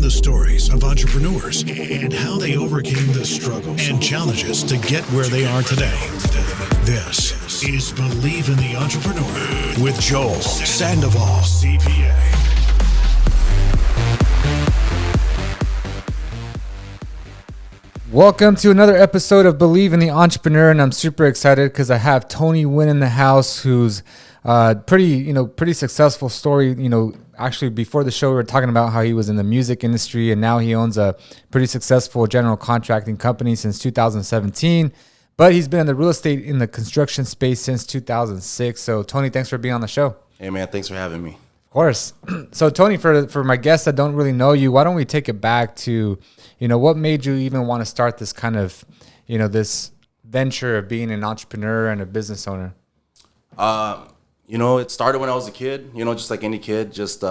the stories of entrepreneurs and how they overcame the struggles and challenges to get where they are today. This is Believe in the Entrepreneur with Joel Sandoval, CPA. Welcome to another episode of Believe in the Entrepreneur, and I'm super excited because I have Tony Nguyen in the house, who's pretty successful story. Actually, before the show, we were talking about how he was in the music industry, and now he owns a pretty successful general contracting company since 2017. But he's been in the real estate in the construction space since 2006. So, Tony, thanks for being on the show. Hey, man, thanks for having me. Of course. So, Tony, for my guests that don't really know you, why don't we take it back to, what made you even want to start this kind of, this venture of being an entrepreneur and a business owner? It started when I was a kid, just like any kid. Just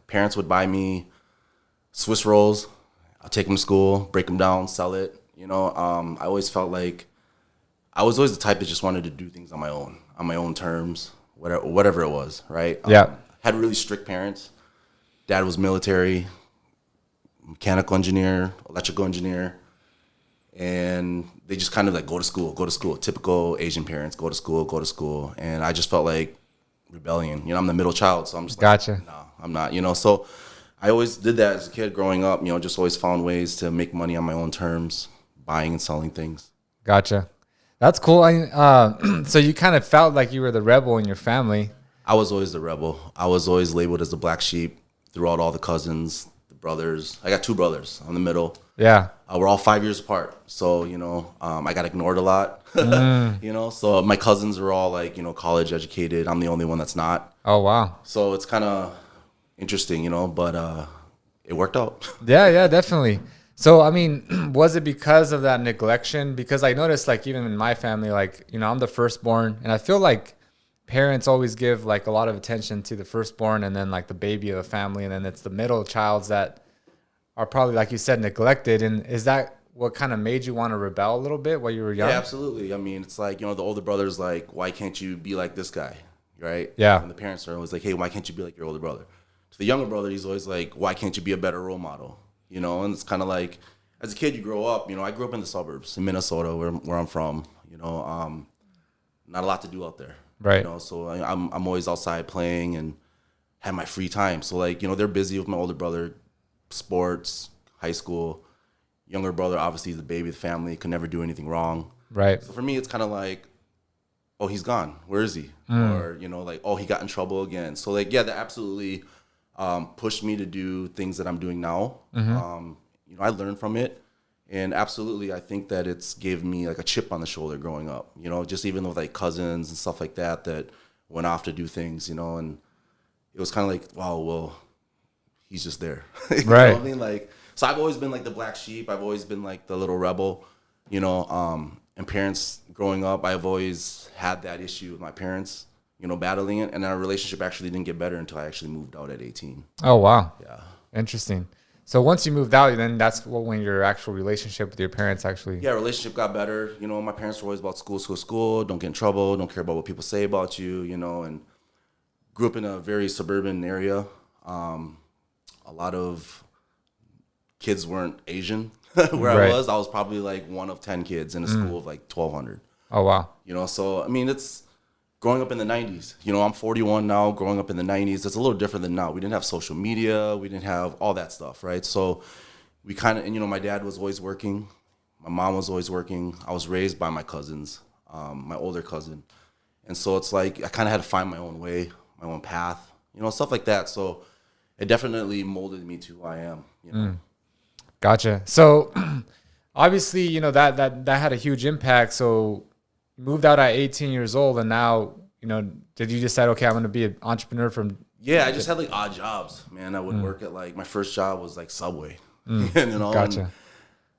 parents would buy me Swiss rolls. I'll take them to school, break them down, sell it. I always felt like I was always the type that just wanted to do things on my own terms, whatever it was, right? Yeah. Had really strict parents. Dad was military, mechanical engineer, electrical engineer, and they just kind of like go to school. Typical Asian parents, go to school. And I just felt like rebellion. I'm the middle child, so I'm just gotcha. Like, no, I'm not, So I always did that as a kid growing up, just always found ways to make money on my own terms, buying and selling things. Gotcha. That's cool. So you kind of felt like you were the rebel in your family. I was always the rebel. I was always labeled as the black sheep throughout all the cousins, the brothers. I got two brothers. I'm the middle. Yeah. We're all 5 years apart. So, I got ignored a lot. So my cousins are all like, college educated. I'm the only one that's not. Oh, wow. So it's kind of interesting, but it worked out. Yeah, definitely. So, was it because of that neglection? Because I noticed, like, even in my family, like, I'm the firstborn, and I feel like parents always give like a lot of attention to the firstborn and then like the baby of the family, and then it's the middle childs that are probably, like you said, neglected. And is that what kind of made you want to rebel a little bit while you were young? Yeah, absolutely. It's like, the older brother's like, why can't you be like this guy, right? Yeah. And the parents are always like, hey, why can't you be like your older brother? To the younger brother, he's always like, why can't you be a better role model? And it's kind of like, as a kid, you grow up, I grew up in the suburbs in Minnesota, where I'm from, not a lot to do out there. Right. So I'm always outside playing and have my free time. So like, they're busy with my older brother, sports, high school. Younger brother, obviously, is the baby of the family, could never do anything wrong. Right. So for me, it's kind of like, oh, he's gone. Where is he? Or, like, oh, he got in trouble again. So like, yeah, that absolutely pushed me to do things that I'm doing now. Mm-hmm. I learned from it. And absolutely, I think that it's gave me like a chip on the shoulder growing up, just even with like cousins and stuff like that went off to do things, and it was kind of like, wow, well, he's just there. Right. Know what I mean? Like, so I've always been like the black sheep. I've always been like the little rebel, and parents growing up, I've always had that issue with my parents, battling it. And our relationship actually didn't get better until I actually moved out at 18. Oh, wow. Yeah. Interesting. So once you moved out, then that's when your actual relationship with your parents actually... Yeah, relationship got better. My parents were always about school, don't get in trouble, don't care about what people say about you, and grew up in a very suburban area. A lot of kids weren't Asian where Right. I was probably like one of 10 kids in a school of like 1,200. Oh, wow. So, it's... Growing up in the 90s, I'm 41 now, growing up in the 90s, it's a little different than now. We didn't have social media. We didn't have all that stuff, right? So we kind of, and my dad was always working. My mom was always working. I was raised by my cousins, my older cousin. And so it's like I kind of had to find my own way, my own path, stuff like that. So it definitely molded me to who I am, Gotcha. So obviously, that had a huge impact. So moved out at 18 years old, and now, did you decide, okay, I'm going to be an entrepreneur from... Yeah, I just had like odd jobs, man. I would work at like, my first job was like Subway, Gotcha.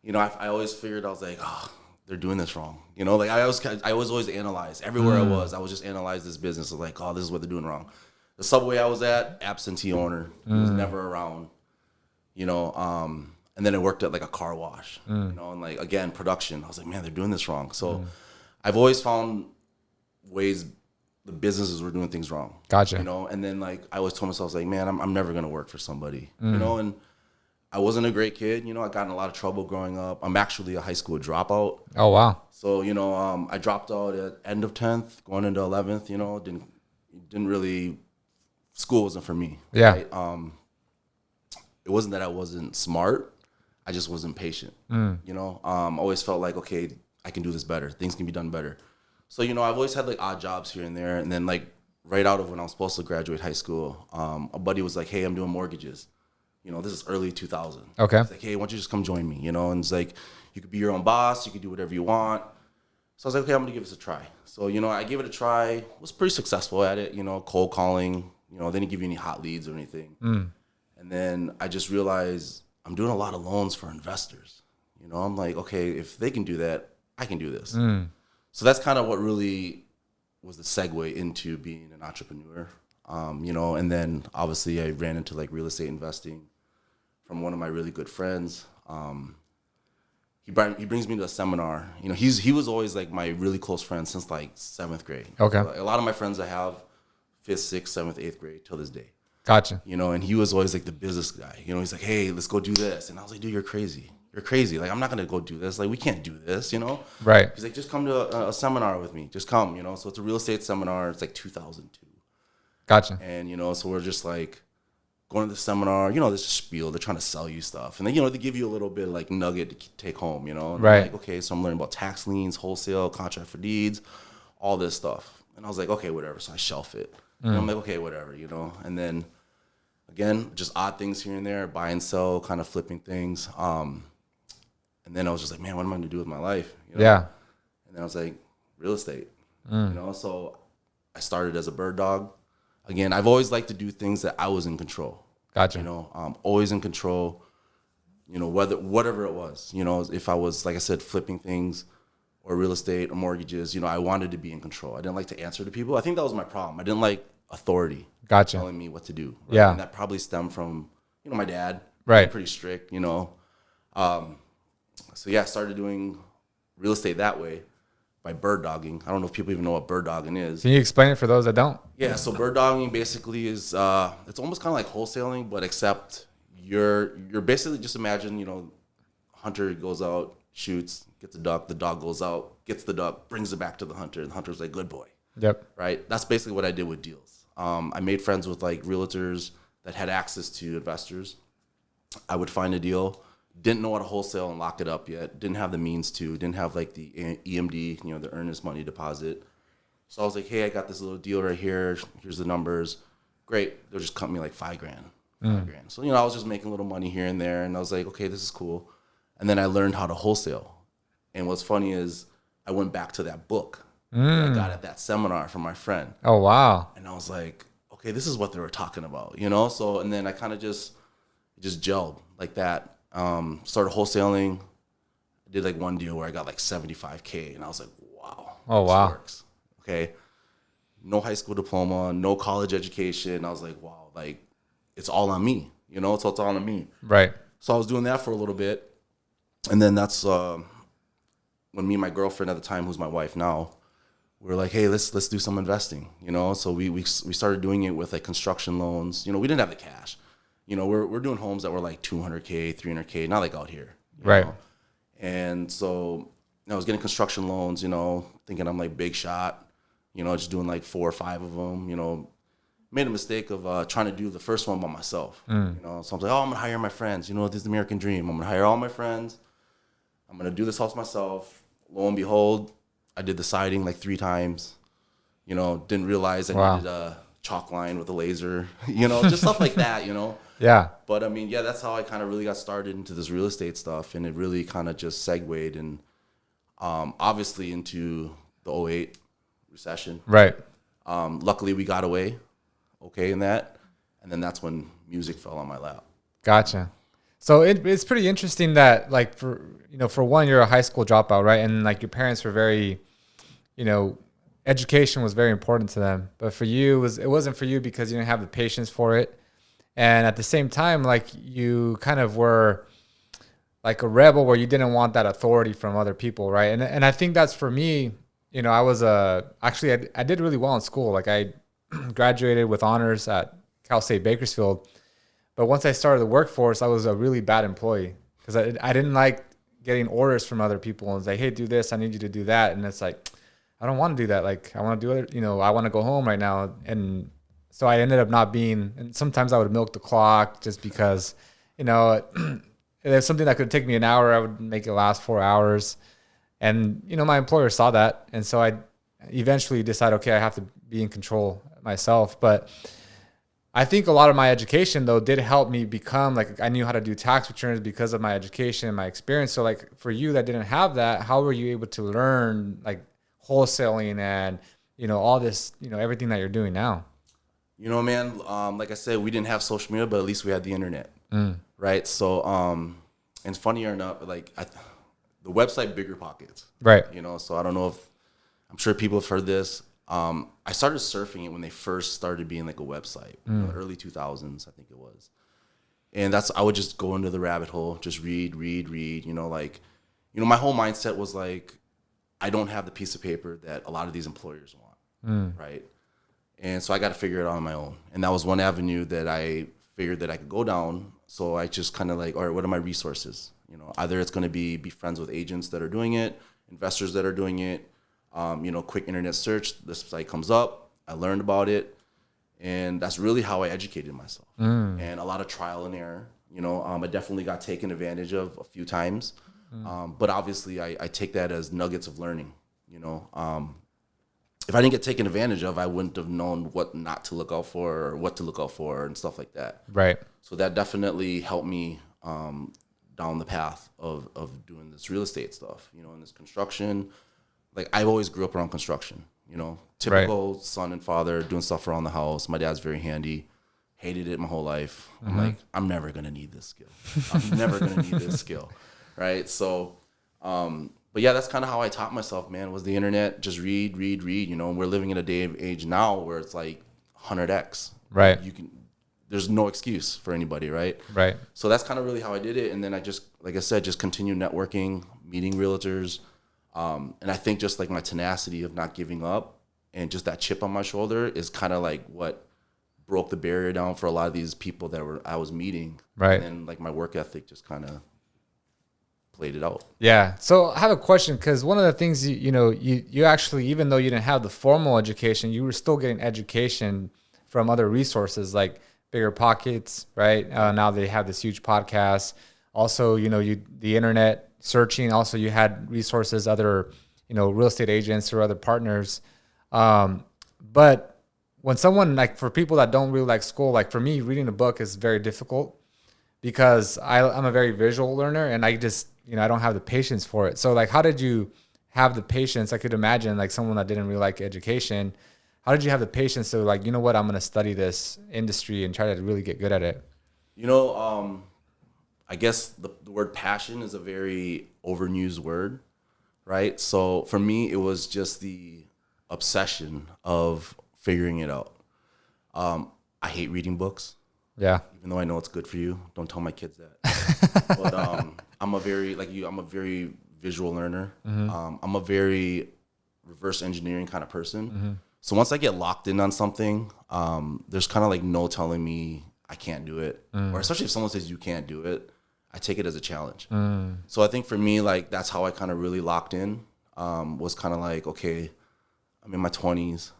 And, I always figured, I was like, oh, they're doing this wrong. Like I was always analyze everywhere I was just analyze this business. Like, oh, this is what they're doing wrong. The Subway I was at, absentee owner, he was never around, and then I worked at like a car wash, and like, again, production. I was like, man, they're doing this wrong. So I've always found ways the businesses were doing things wrong. Gotcha. And then like I always told myself, like, man, I'm never gonna work for somebody. And I wasn't a great kid. You know, I got in a lot of trouble growing up. I'm actually a high school dropout. Oh, wow. So, you know, I dropped out at end of 10th, going into 11th, you know, didn't really, school wasn't for me. Yeah. Right? It wasn't that I wasn't smart. I just wasn't patient. You know, always felt like, okay, I can do this better. Things can be done better. So, you know, I've always had like odd jobs here and there. And then like right out of when I was supposed to graduate high school, a buddy was like, hey, I'm doing mortgages. You know, this is early 2000. Okay. It's like, hey, why don't you just come join me? You know, and it's like, you could be your own boss. You could do whatever you want. So I was like, okay, I'm going to give this a try. So, you know, I gave it a try. Was pretty successful at it, you know, cold calling. You know, they didn't give you any hot leads or anything. And then I just realized I'm doing a lot of loans for investors. You know, I'm like, okay, if they can do that, I can do this. So that's kind of what really was the segue into being an entrepreneur. You know, and then obviously I ran into like real estate investing from one of my really good friends. He brings me to a seminar. You know, he was always like my really close friend since like 7th grade. Okay. A lot of my friends I have 5th, 6th, 7th, 8th grade till this day. Gotcha. You know, and he was always like the business guy. You know, he's like, hey, let's go do this. And I was like, dude, you're crazy. You're crazy. Like, I'm not going to go do this. Like, we can't do this, you know? Right. He's like, just come to a seminar with me. Just come, you know? So it's a real estate seminar. It's like 2002. Gotcha. And, you know, so we're just like going to the seminar, you know, this spiel, they're trying to sell you stuff. And then, you know, they give you a little bit like nugget to take home, you know? And Right. I'm like, okay, so I'm learning about tax liens, wholesale, contract for deeds, all this stuff. And I was like, okay, whatever. So I shelf it. And I'm like, okay, whatever, you know? And then, again, just odd things here and there, buy and sell, kind of flipping things. And then I was just like, man, what am I going to do with my life? You know? Yeah. And then I was like, real estate, you know? So I started as a bird dog. Again, I've always liked to do things that I was in control. Gotcha. You know, always in control, you know, whatever it was. You know, if I was, like I said, flipping things or real estate or mortgages, you know, I wanted to be in control. I didn't like to answer to people. I think that was my problem. I didn't like authority. Gotcha. Telling me what to do. Right? Yeah. And that probably stemmed from, you know, my dad. Right. Pretty strict, you know. So yeah, I started doing real estate that way by bird dogging. I don't know if people even know what bird dogging is. Can you explain it for those that don't? Yeah, so bird dogging basically is it's almost kind of like wholesaling, but except you're basically, just imagine, you know, hunter goes out, shoots, gets a duck, the dog goes out, gets the duck, brings it back to the hunter, and the hunter's like, good boy. Yep. Right. That's basically what I did with deals. I made friends with like realtors that had access to investors. I would find a deal, didn't know how to wholesale and lock it up yet, didn't have the means to, didn't have like the EMD, you know, the earnest money deposit. So I was like, hey, I got this little deal right here. Here's the numbers. Great. They'll just cut me like $5,000. $5,000. So, you know, I was just making a little money here and there. And I was like, okay, this is cool. And then I learned how to wholesale. And what's funny is I went back to that book that I got at that seminar from my friend. Oh, wow. And I was like, okay, this is what they were talking about, you know? So, and then I kind of just gelled like that. Started wholesaling. I did like one deal where I got like $75K. And I was like, wow. Oh, wow. This works. Okay. No high school diploma, no college education. I was like, wow, like it's all on me, you know, it's all on me. Right. So I was doing that for a little bit. And then that's when me and my girlfriend at the time, who's my wife now, we were like, hey, let's do some investing, you know? So we started doing it with like construction loans. You know, we didn't have the cash. You know, we're doing homes that were like $200K, $300K, not like out here. Right. Know? And so I was getting construction loans, you know, thinking I'm like big shot, you know, just doing like 4 or 5 of them, you know. Made a mistake of trying to do the first one by myself, you know. So I was like, oh, I'm going to hire my friends. You know, this is the American dream. I'm going to hire all my friends. I'm going to do this house myself. Lo and behold, I did the siding like 3 times. You know, didn't realize I needed a chalk line with a laser, you know, just stuff like that, you know. Yeah. But I mean, yeah, that's how I kind of really got started into this real estate stuff. And it really kind of just segued and obviously into the '08 recession. Right. Luckily, we got away okay in that. And then that's when music fell on my lap. Gotcha. So it's pretty interesting that, like, for one, you're a high school dropout, right? And like your parents were very, you know, education was very important to them. But for you, it wasn't for you because you didn't have the patience for it. And at the same time, like, you kind of were like a rebel where you didn't want that authority from other people, right? And I think that's for me. You know, I was actually I did really well in school. Like, I graduated with honors at Cal State Bakersfield. But once I started the workforce, I was a really bad employee because I didn't like getting orders from other people and it's like, hey, do this, I need you to do that. And it's like, I don't want to do that. Like, I want to do it, I want to go home right now. And so I ended up not being, and sometimes I would milk the clock just because, if there's something that could take me an hour, I would make it last 4 hours. And, my employer saw that. And so I eventually decided, okay, I have to be in control myself. But I think a lot of my education, though, did help me become, like, I knew how to do tax returns because of my education and my experience. So, like, for you that didn't have that, how were you able to learn, like, wholesaling and, all this, everything that you're doing now? Man, like I said, we didn't have social media, but at least we had the internet, right? So, and funny or not, like, the website Bigger Pockets, right? So I don't know if, I'm sure people have heard this. I started surfing it when they first started being like a website, early 2000s, I think it was. And I would just go into the rabbit hole, just read, my whole mindset was like, I don't have the piece of paper that a lot of these employers want, right? And so I got to figure it out on my own. And that was one avenue that I figured that I could go down. So I just kind of like, all right, what are my resources? Either it's going to be friends with agents that are doing it, investors that are doing it, quick internet search, this site comes up, I learned about it, and that's really how I educated myself. And a lot of trial and error, I definitely got taken advantage of a few times, but obviously I take that as nuggets of learning. If I didn't get taken advantage of, I wouldn't have known what not to look out for or what to look out for and stuff like that. Right. So that definitely helped me down the path of doing this real estate stuff, and this construction. Like, I've always grew up around construction, typical son and father doing stuff around the house. My dad's very handy, hated it my whole life. I'm like, I'm never going to need this skill. I'm never going to need this skill. Right. So, but yeah, that's kind of how I taught myself, man, was the internet, just read. And we're living in a day of age now where it's like 100x. Right. There's no excuse for anybody. Right. Right. So that's kind of really how I did it. And then I just, like I said, just continued networking, meeting realtors. And I think just like my tenacity of not giving up and just that chip on my shoulder is kind of like what broke the barrier down for a lot of these people that I was meeting. Right. And like my work ethic just kind of played it out. Yeah. So I have a question, because one of the things, you actually, even though you didn't have the formal education, you were still getting education from other resources like Bigger Pockets, right? Now they have this huge podcast. Also, the internet searching. Also, you had resources, other, real estate agents or other partners. But when someone, like, for people that don't really like school, like for me, reading a book is very difficult because I'm a very visual learner and I just, I don't have the patience for it. So, like, how did you have the patience? I could imagine, like, someone that didn't really like education, how did you have the patience to, like, I'm going to study this industry and try to really get good at it? I guess the word passion is a very overused word, right? So for me, it was just the obsession of figuring it out. I hate reading books. Yeah. Even though I know it's good for you. Don't tell my kids that. But I'm a very, like you, I'm a very visual learner. I'm a very reverse engineering kind of person. So once I get locked in on something, there's kind of like no telling me I can't do it. Or especially if someone says you can't do it, I take it as a challenge. So I think for me, like, that's how I kind of really locked in, was kind of like, okay, I'm in my 20s.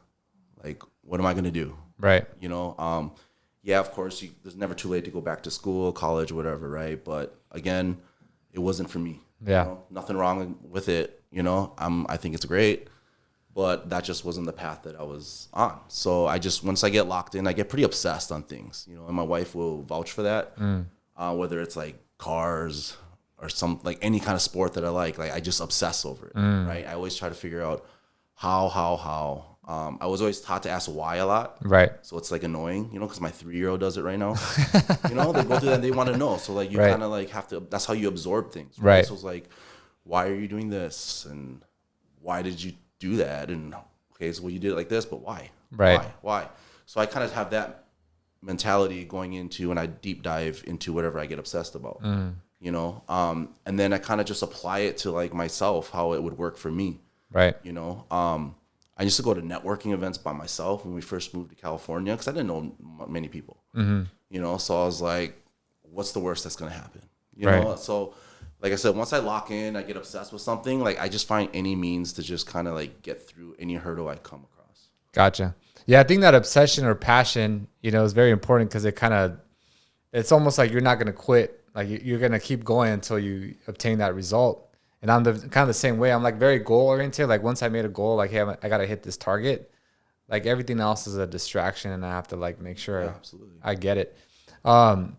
Like, what am I going to do? Right. Yeah, of course, there's never too late to go back to school, college, whatever, right? But again, it wasn't for me. Yeah. Nothing wrong with it. I think it's great, but that just wasn't the path that I was on. So once I get locked in, I get pretty obsessed on things, and my wife will vouch for that. Whether it's like cars or like any kind of sport that I like I just obsess over it, right? I always try to figure out how. I was always taught to ask why a lot. Right. So it's like annoying, because my 3-year-old does it right now. They go through that and they want to know. So like you kind of like have to, that's how you absorb things. Right. So it's like, why are you doing this? And why did you do that? And okay, so well, you did it like this, but why? Right. Why? So I kind of have that mentality going into, and I deep dive into whatever I get obsessed about, and then I kind of just apply it to like myself, how it would work for me. Right. I used to go to networking events by myself when we first moved to California because I didn't know many people. you know? So I was like, what's the worst that's going to happen? You Right. know? So like I said, once I lock in, I get obsessed with something, like I just find any means to just kind of like get through any hurdle I come across. Gotcha. Yeah, I think that obsession or passion, is very important because it's almost like you're not going to quit. Like you're going to keep going until you obtain that result. And I'm kind of the same way. I'm like very goal oriented. Like once I made a goal, like, hey, I got to hit this target. Like everything else is a distraction, and I have to like make sure Absolutely. I get it. But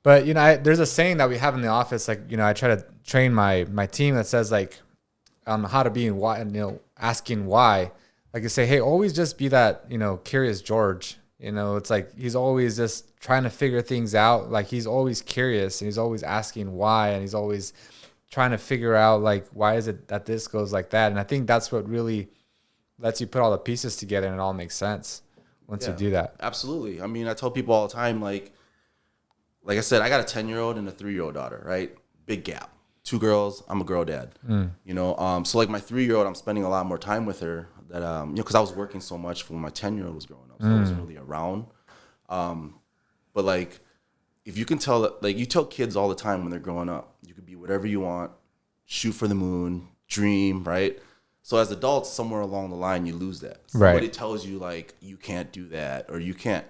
there's a saying that we have in the office. Like I try to train my team that says like how to be in why, asking why. Like you say, hey, always just be that curious George. It's like he's always just trying to figure things out. Like he's always curious, and he's always asking why, and he's always trying to figure out like why is it that this goes like that. And I think that's what really lets you put all the pieces together, and it all makes sense once you do that. Absolutely. I mean, I tell people all the time, like I said, I got a 10-year-old and a 3-year-old daughter, right? Big gap. 2 girls. I'm a girl dad. So like my 3-year-old, I'm spending a lot more time with her that because I was working so much when my 10-year-old was growing up, so I wasn't really around. But like, if you can tell, like you tell kids all the time when they're growing up, you could be whatever you want, shoot for the moon, dream, right? So as adults, somewhere along the line, you lose that. Somebody tells you like you can't do that or you can't,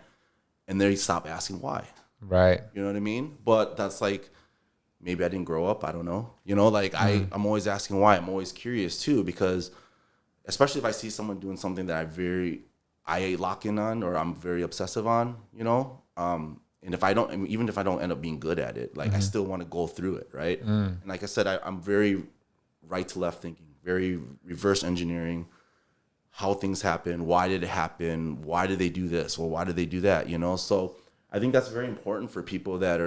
and then you stop asking why. Right. You know what I mean? But that's like, maybe I didn't grow up. I don't know. Like I'm always asking why. I'm always curious too, because especially if I see someone doing something that I lock in on or I'm very obsessive on, and if I don't, even if I don't end up being good at it, like I still want to go through it. Right. And like I said, I'm very right to left thinking, very reverse engineering how things happen. Why did it happen? Why did they do this? Well, why did they do that? So I think that's very important for people that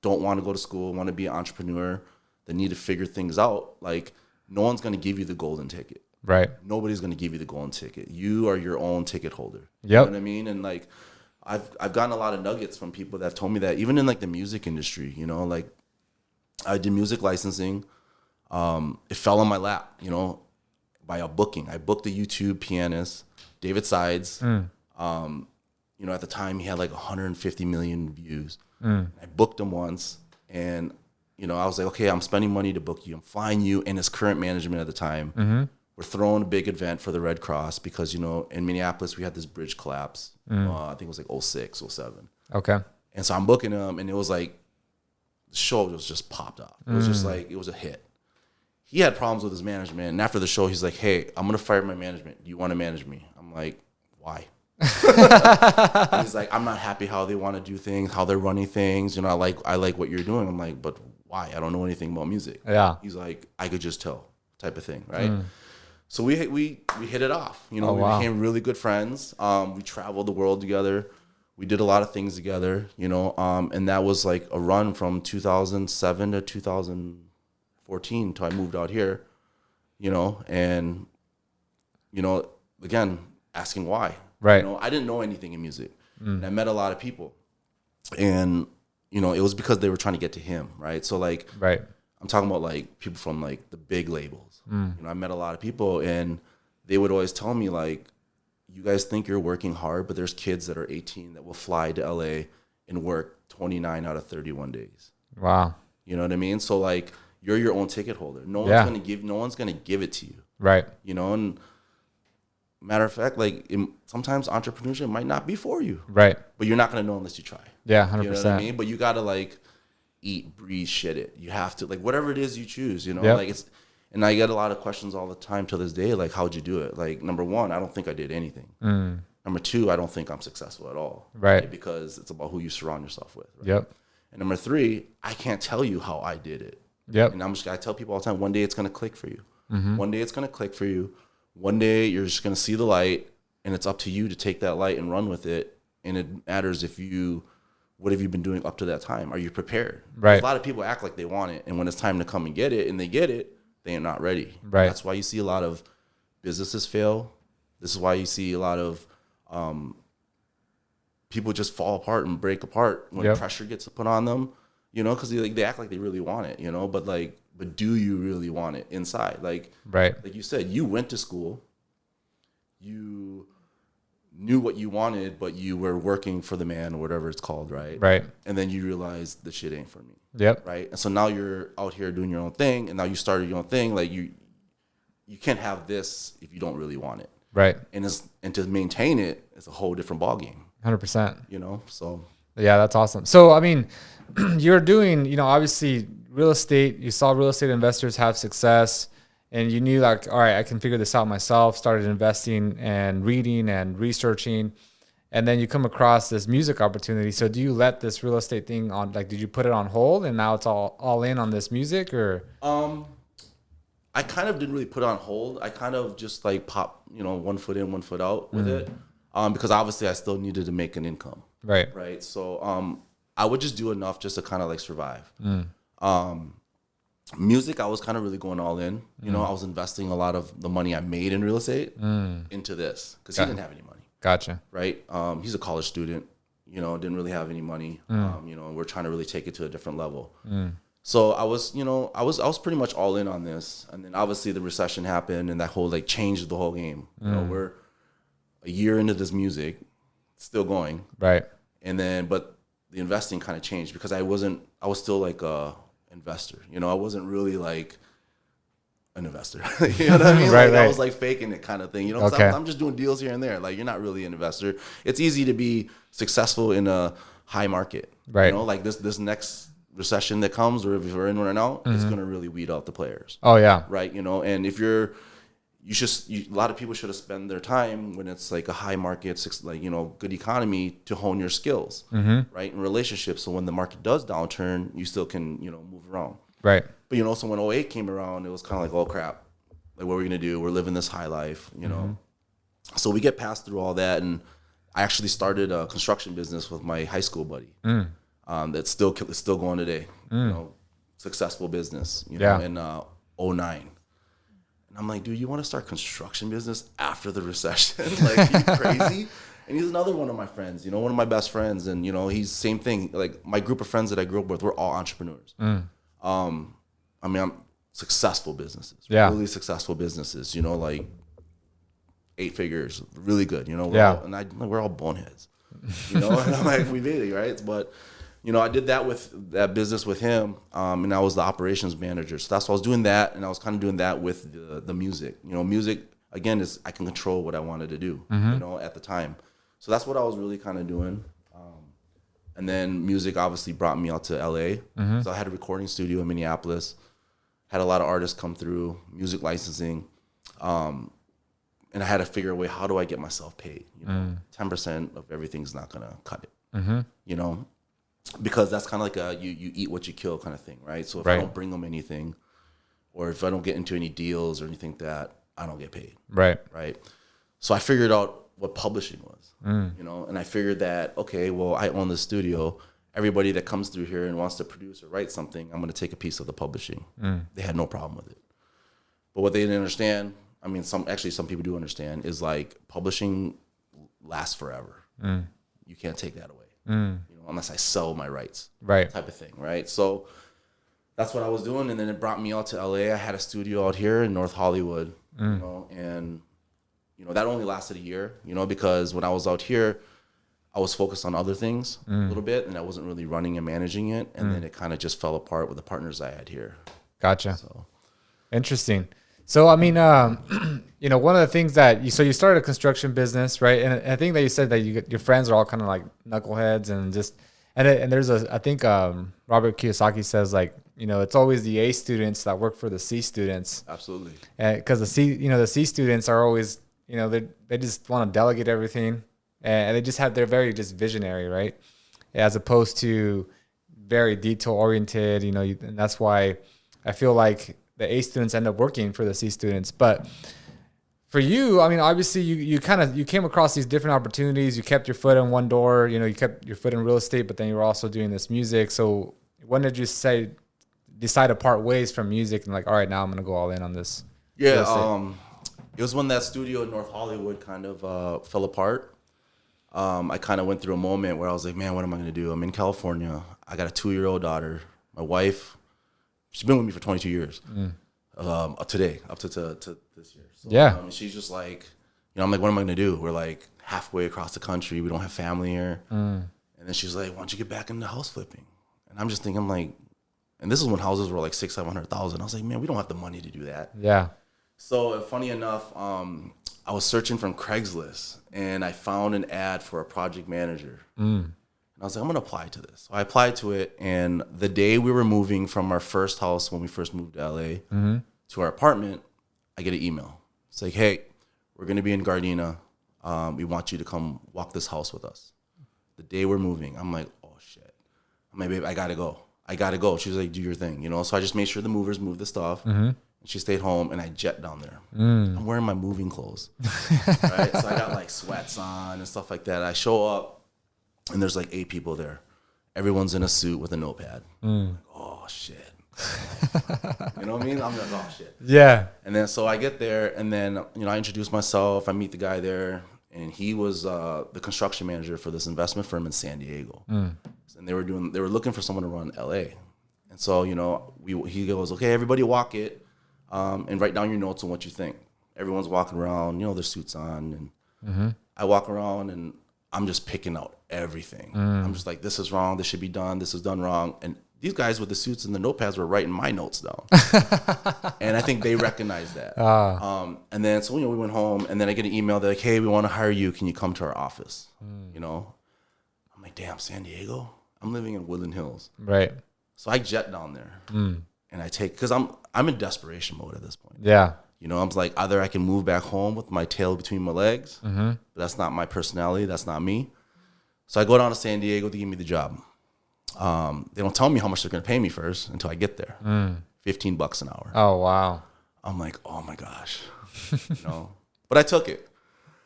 don't want to go to school, want to be an entrepreneur, that need to figure things out. Like no one's going to give you the golden ticket. Right. Nobody's going to give you the golden ticket. You are your own ticket holder. Yep. You know what I mean? And like, I've gotten a lot of nuggets from people that have told me that, even in like the music industry, like I did music licensing. It fell on my lap, by a booking. I booked a YouTube pianist, David Sides. At the time he had like 150 million views. I booked him once, and I was like, okay, I'm spending money to book you. I'm flying you and his current management at the time. We're throwing a big event for the Red Cross because, in Minneapolis, we had this bridge collapse. I think it was like 06, 07. Okay. And so I'm booking him, and it was like, the show was just popped off. It was just like, it was a hit. He had problems with his management. And after the show, he's like, hey, I'm going to fire my management. Do you want to manage me? I'm like, why? He's like, I'm not happy how they want to do things, how they're running things. I like what you're doing. I'm like, but why? I don't know anything about music. Yeah. He's like, I could just tell, type of thing, right? So we hit it off. We became really good friends. We traveled the world together. We did a lot of things together, and that was like a run from 2007 to 2014 until I moved out here, and, again, asking why. Right. I didn't know anything in music. And I met a lot of people. And, it was because they were trying to get to him, right? So, like, right. I'm talking about, like, people from, like, the big labels. I met a lot of people, and they would always tell me, like, you guys think you're working hard, but there's kids that are 18 that will fly to LA and work 29 out of 31 days. Wow. You know what I mean? So, like, you're your own ticket holder. No one's gonna give it to you. Right. And matter of fact, like sometimes entrepreneurship might not be for you. Right. But you're not gonna know unless you try. Yeah, 100%. You know what I mean? But you gotta like eat, breathe, shit it. You have to, like, whatever it is you choose, Yep. like and I get a lot of questions all the time to this day, like, how'd you do it? Like, number one, I don't think I did anything. Number two, I don't think I'm successful at all. Right. Because it's about who you surround yourself with. Right? Yep. And number three, I can't tell you how I did it. Yep. And I tell people all the time, one day it's going to click for you. One day it's going to click for you. One day you're just going to see the light, and it's up to you to take that light and run with it. And it matters what have you been doing up to that time? Are you prepared? Right. A lot of people act like they want it, and when it's time to come and get it, and they get it, they are not ready. Right. That's why you see a lot of businesses fail. This is why you see a lot of people just fall apart and break apart when pressure gets put on them. Because they act like they really want it. But do you really want it inside? Like, right. Like you said, you went to school. You knew what you wanted, but you were working for the man or whatever it's called, right? Right. And then you realize the shit ain't for me. Yep. Right. And so now you're out here doing your own thing, and now you started your own thing. Like you can't have this if you don't really want it. Right. And to maintain it is a whole different ballgame. 100%. You know, so yeah, that's awesome. So I mean, you're doing, you know, obviously real estate. You saw real estate investors have success, and you knew like, all right, I can figure this out myself. Started investing and reading and researching, and then you come across this music opportunity. So do you let this real estate thing on? Like, did you put it on hold, and now it's all in on this music, or? I kind of didn't really put it on hold. I kind of just like pop, you know, 1 foot in, 1 foot out with it, because obviously I still needed to make an income. Right. Right. So I would just do enough just to kind of like survive. Music, I was kind of really going all in. You know, I was investing a lot of the money I made in real estate into this because he didn't have any money. Gotcha. Right. He's a college student. You know, didn't really have any money. You know, we're trying to really take it to a different level. So I was, you know, I was pretty much all in on this. And then obviously the recession happened and that whole like changed the whole game. You know, we're a year into this music, still going. Right. And then, but the investing kind of changed because I was still like a investor. You know, I wasn't really like an investor. You know what I mean? Right, like right. I was like faking it kind of thing. You know, 'cause Okay. I'm just doing deals here and there. Like you're not really an investor. It's easy to be successful in a high market. Right. You know, like this next recession that comes, or if we're in right now, it's gonna really weed out the players. Oh yeah. Right. You know, and if a lot of people should have spent their time when it's like a high market, like, you know, good economy to hone your skills, right, in relationships. So when the market does downturn, you still can, you know, move around. Right. But, you know, so when '08 came around, it was kind of like, oh, crap. Like, what are we going to do? We're living this high life, you know. So we get passed through all that. And I actually started a construction business with my hig's school buddy that's still going today, you know, successful business, you know, in '09. And I'm like, dude, you want to start construction business after the recession? Like, you crazy? And he's another one of my friends, you know, one of my best friends. And, you know, he's same thing. Like, my group of friends that I grew up with, we're all entrepreneurs. I mean, I'm successful businesses, really successful businesses, you know, like 8 figures, really good, you know. We're all boneheads, you know. And I'm like, we made it, right? But, you know, I did that business with him, and I was the operations manager. So that's why I was doing that, and I was kind of doing that with the music. You know, music, again, is I can control what I wanted to do, you know, at the time. So that's what I was really kind of doing. And then music obviously brought me out to LA. So I had a recording studio in Minneapolis, had a lot of artists come through, music licensing, and I had to figure a way, how do I get myself paid? You know, 10% of everything's not going to cut it, you know? Because that's kind of like you eat what you kill kind of thing, right? So if I don't bring them anything, or if I don't get into any deals or anything like that, I don't get paid. Right. So I figured out what publishing was, you know, and I figured that, okay, well, I own the studio. Everybody that comes through here and wants to produce or write something, I'm going to take a piece of the publishing. They had no problem with it. But what they didn't understand, I mean, some people do understand, is like publishing lasts forever. You can't take that away. You know, unless I sell my rights, type of thing, right? So that's what I was doing, and then it brought me out to LA. I had a studio out here in North Hollywood, you know, and you know that only lasted a year, you know, because when I was out here, I was focused on other things a little bit, and I wasn't really running and managing it, and then it kind of just fell apart with the partners I had here. Gotcha. So interesting. So, I mean, you know, one of the things that you started a construction business, right? And I think that you said that your friends are all kind of like knuckleheads and there's I think Robert Kiyosaki says, like, you know, it's always the A students that work for the C students. Absolutely. Because the C students are always, you know, they just want to delegate everything, and they're very just visionary, right? As opposed to very detail oriented, you know, and that's why I feel like the A students end up working for the C students. But for you, I mean, obviously you came across these different opportunities. You kept your foot in one door, you know, you kept your foot in real estate, but then you were also doing this music. So when did you decide to part ways from music and like, all right, now I'm going to go all in on this? Yeah. It was when that studio in North Hollywood kind of fell apart. I kind of went through a moment where I was like, man, what am I going to do? I'm in California. I got a 2-year-old daughter. My wife, she's been with me for 22 years. Today, up to this year. So, she's just like, know, I'm like, what am I gonna do? We're like halfway across the country. We don't have family here. And then she's like, why don't you get back into house flipping? And I'm just thinking, I'm like, and this is when houses were like $600,000-700,000. I was like, man, we don't have the money to do that. Yeah. So funny enough, I was searching from Craigslist and I found an ad for a project manager. And I was like, I'm gonna apply to this. So I applied to it, and the day we were moving from our first house when we first moved to LA to our apartment, I get an email. It's like, hey, we're gonna be in Gardena. We want you to come walk this house with us. The day we're moving, I'm like, oh shit. I'm like, babe, I gotta go. She was like, do your thing, you know? So I just made sure the movers moved the stuff. And she stayed home, and I jet down there. I'm wearing my moving clothes, right? So I got like sweats on and stuff like that. I show up, and there's like 8 people there. Everyone's in a suit with a notepad. I'm like, oh shit. You know what I mean? I'm like, oh shit. Yeah. And then so I get there, and then, you know, I introduce myself. I meet the guy there, and he was the construction manager for this investment firm in San Diego. And they were looking for someone to run LA. And so, you know, he goes, okay, everybody walk it, and write down your notes on what you think. Everyone's walking around, you know, their suits on, and I walk around, and I'm just picking out everything. I'm just like, this is wrong, this should be done, this is done wrong. And these guys with the suits and the notepads were writing my notes down. And I think they recognized that. And then, so, you know, we went home, and then I get an email. They're like, hey, we want to hire you. Can you come to our office? You know? I'm like, damn, San Diego? I'm living in Woodland Hills. Right. So I jet down there, and I take, because I'm in desperation mode at this point. Yeah. You know, I'm like, either I can move back home with my tail between my legs, but that's not my personality. That's not me. So I go down to San Diego to give me the job. They don't tell me how much they're going to pay me first until I get there. $15 an hour. Oh, wow. I'm like, oh my gosh, you know, but I took it.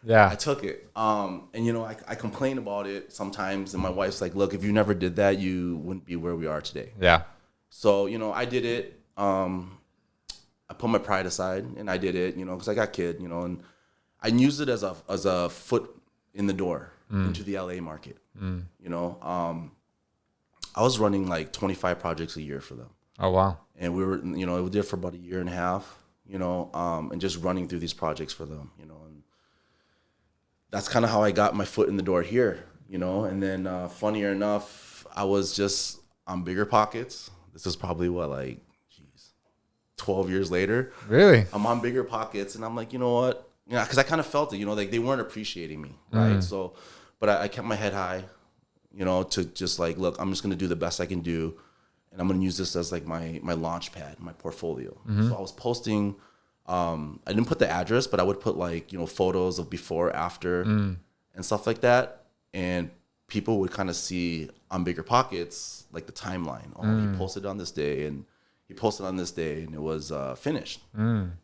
Yeah. I took it. And, you know, I complain about it sometimes. And my wife's like, look, if you never did that, you wouldn't be where we are today. Yeah. So, you know, I did it. I put my pride aside, and I did it, you know, because I got kid, you know, and I used it as a foot in the door into the LA market. You know, I was running like 25 projects a year for them. Oh, wow. And we were, you know, we did it for about a year and a half, you know, and just running through these projects for them, you know, and that's kind of how I got my foot in the door here, you know. And then funnier enough, I was just on Bigger Pockets. This is probably what, like, 12 years later. Really? I'm on Bigger Pockets, and I'm like, you know what? You know, because I kind of felt it, you know, like they weren't appreciating me, right? So, but I kept my head high, you know, to just like, look, I'm just going to do the best I can do, and I'm going to use this as like my launch pad, my portfolio. So I was posting, I didn't put the address, but I would put like, you know, photos of before, after, and stuff like that, and people would kind of see on Bigger Pockets like the timeline. Oh, he posted on this day, and he posted on this day, and it was finished. And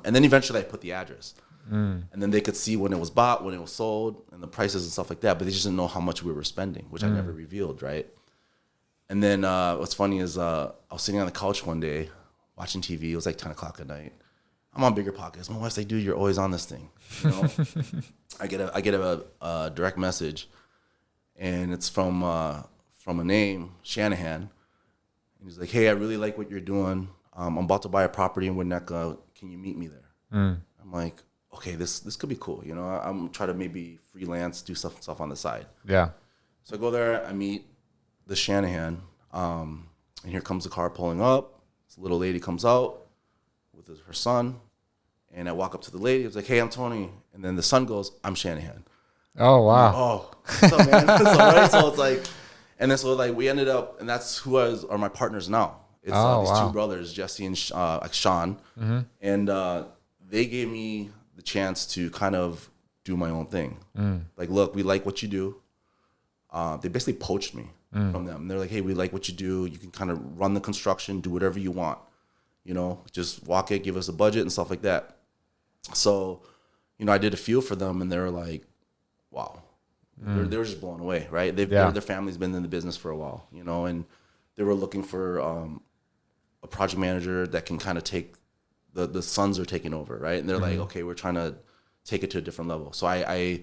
then eventually I put the address. And then they could see when it was bought, when it was sold, and the prices and stuff like that. But they just didn't know how much we were spending, which I never revealed, right? And then what's funny is I was sitting on the couch one day watching TV. It was like 10 o'clock at night. I'm on Bigger Pockets. My wife's like, dude, you're always on this thing. You know? I get a direct message, and it's from a name, Shanahan. And he's like, hey, I really like what you're doing. I'm about to buy a property in Winnetka. Can you meet me there? I'm like, okay, this could be cool. You know, I'm trying to maybe freelance, do stuff on the side. Yeah. So I go there, I meet the Shanahan, and here comes the car pulling up. This little lady comes out with her son, and I walk up to the lady. I was like, hey, I'm Tony. And then the son goes, I'm Shanahan. Oh, wow. Oh, what's up, man? Right? So it's like, and then so like we ended up, and that's who are my partners now. It's these two brothers, Jesse and Sean, and they gave me the chance to kind of do my own thing. Like, look, we like what you do. They basically poached me from them. They're like, hey, we like what you do. You can kind of run the construction, do whatever you want. You know, just walk it, give us a budget and stuff like that. So, you know, I did a few for them, and they were like, wow. They were just blown away, right? Their family's been in the business for a while, you know, and they were looking for a project manager that can kind of take the sons are taking over, right? And they're like, okay, we're trying to take it to a different level. So I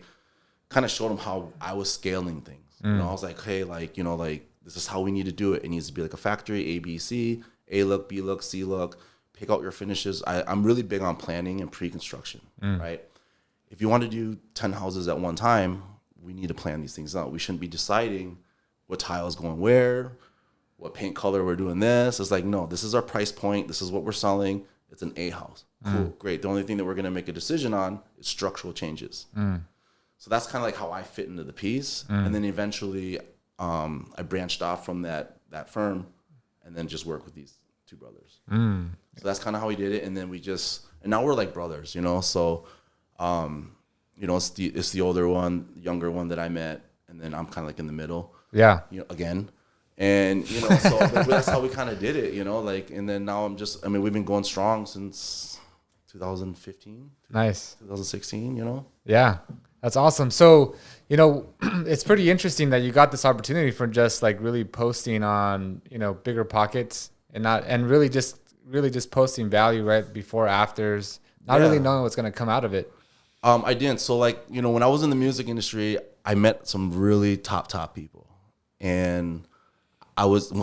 kind of showed them how I was scaling things. You know, I was like, hey, like, you know, like, this is how we need to do it. It needs to be like a factory, A, B, C, A look, B look, C look, pick out your finishes. I'm really big on planning and pre-construction, right? if you want to do 10 houses at one time, we need to plan these things out. We shouldn't be deciding what tile is going where, what paint color we're doing this. It's like, no, this is our price point. This is what we're selling. It's an A house. Cool, great. The only thing that we're going to make a decision on is structural changes. So that's kind of like how I fit into the piece. And then eventually I branched off from that firm and then just work with these two brothers. So that's kind of how we did it. And then and now we're like brothers, you know? So, you know, it's the older one, younger one that I met. And then I'm kind of like in the middle. Yeah. You know, again. And, you know, so that's how we kind of did it, you know, like, and then now we've been going strong since 2015. Nice. 2016, you know? Yeah. That's awesome. So, you know, it's pretty interesting that you got this opportunity for just like really posting on, you know, Bigger Pockets and really just posting value right before afters, not really knowing what's going to come out of it. I didn't. So like, you know, when I was in the music industry, I met some really top people, and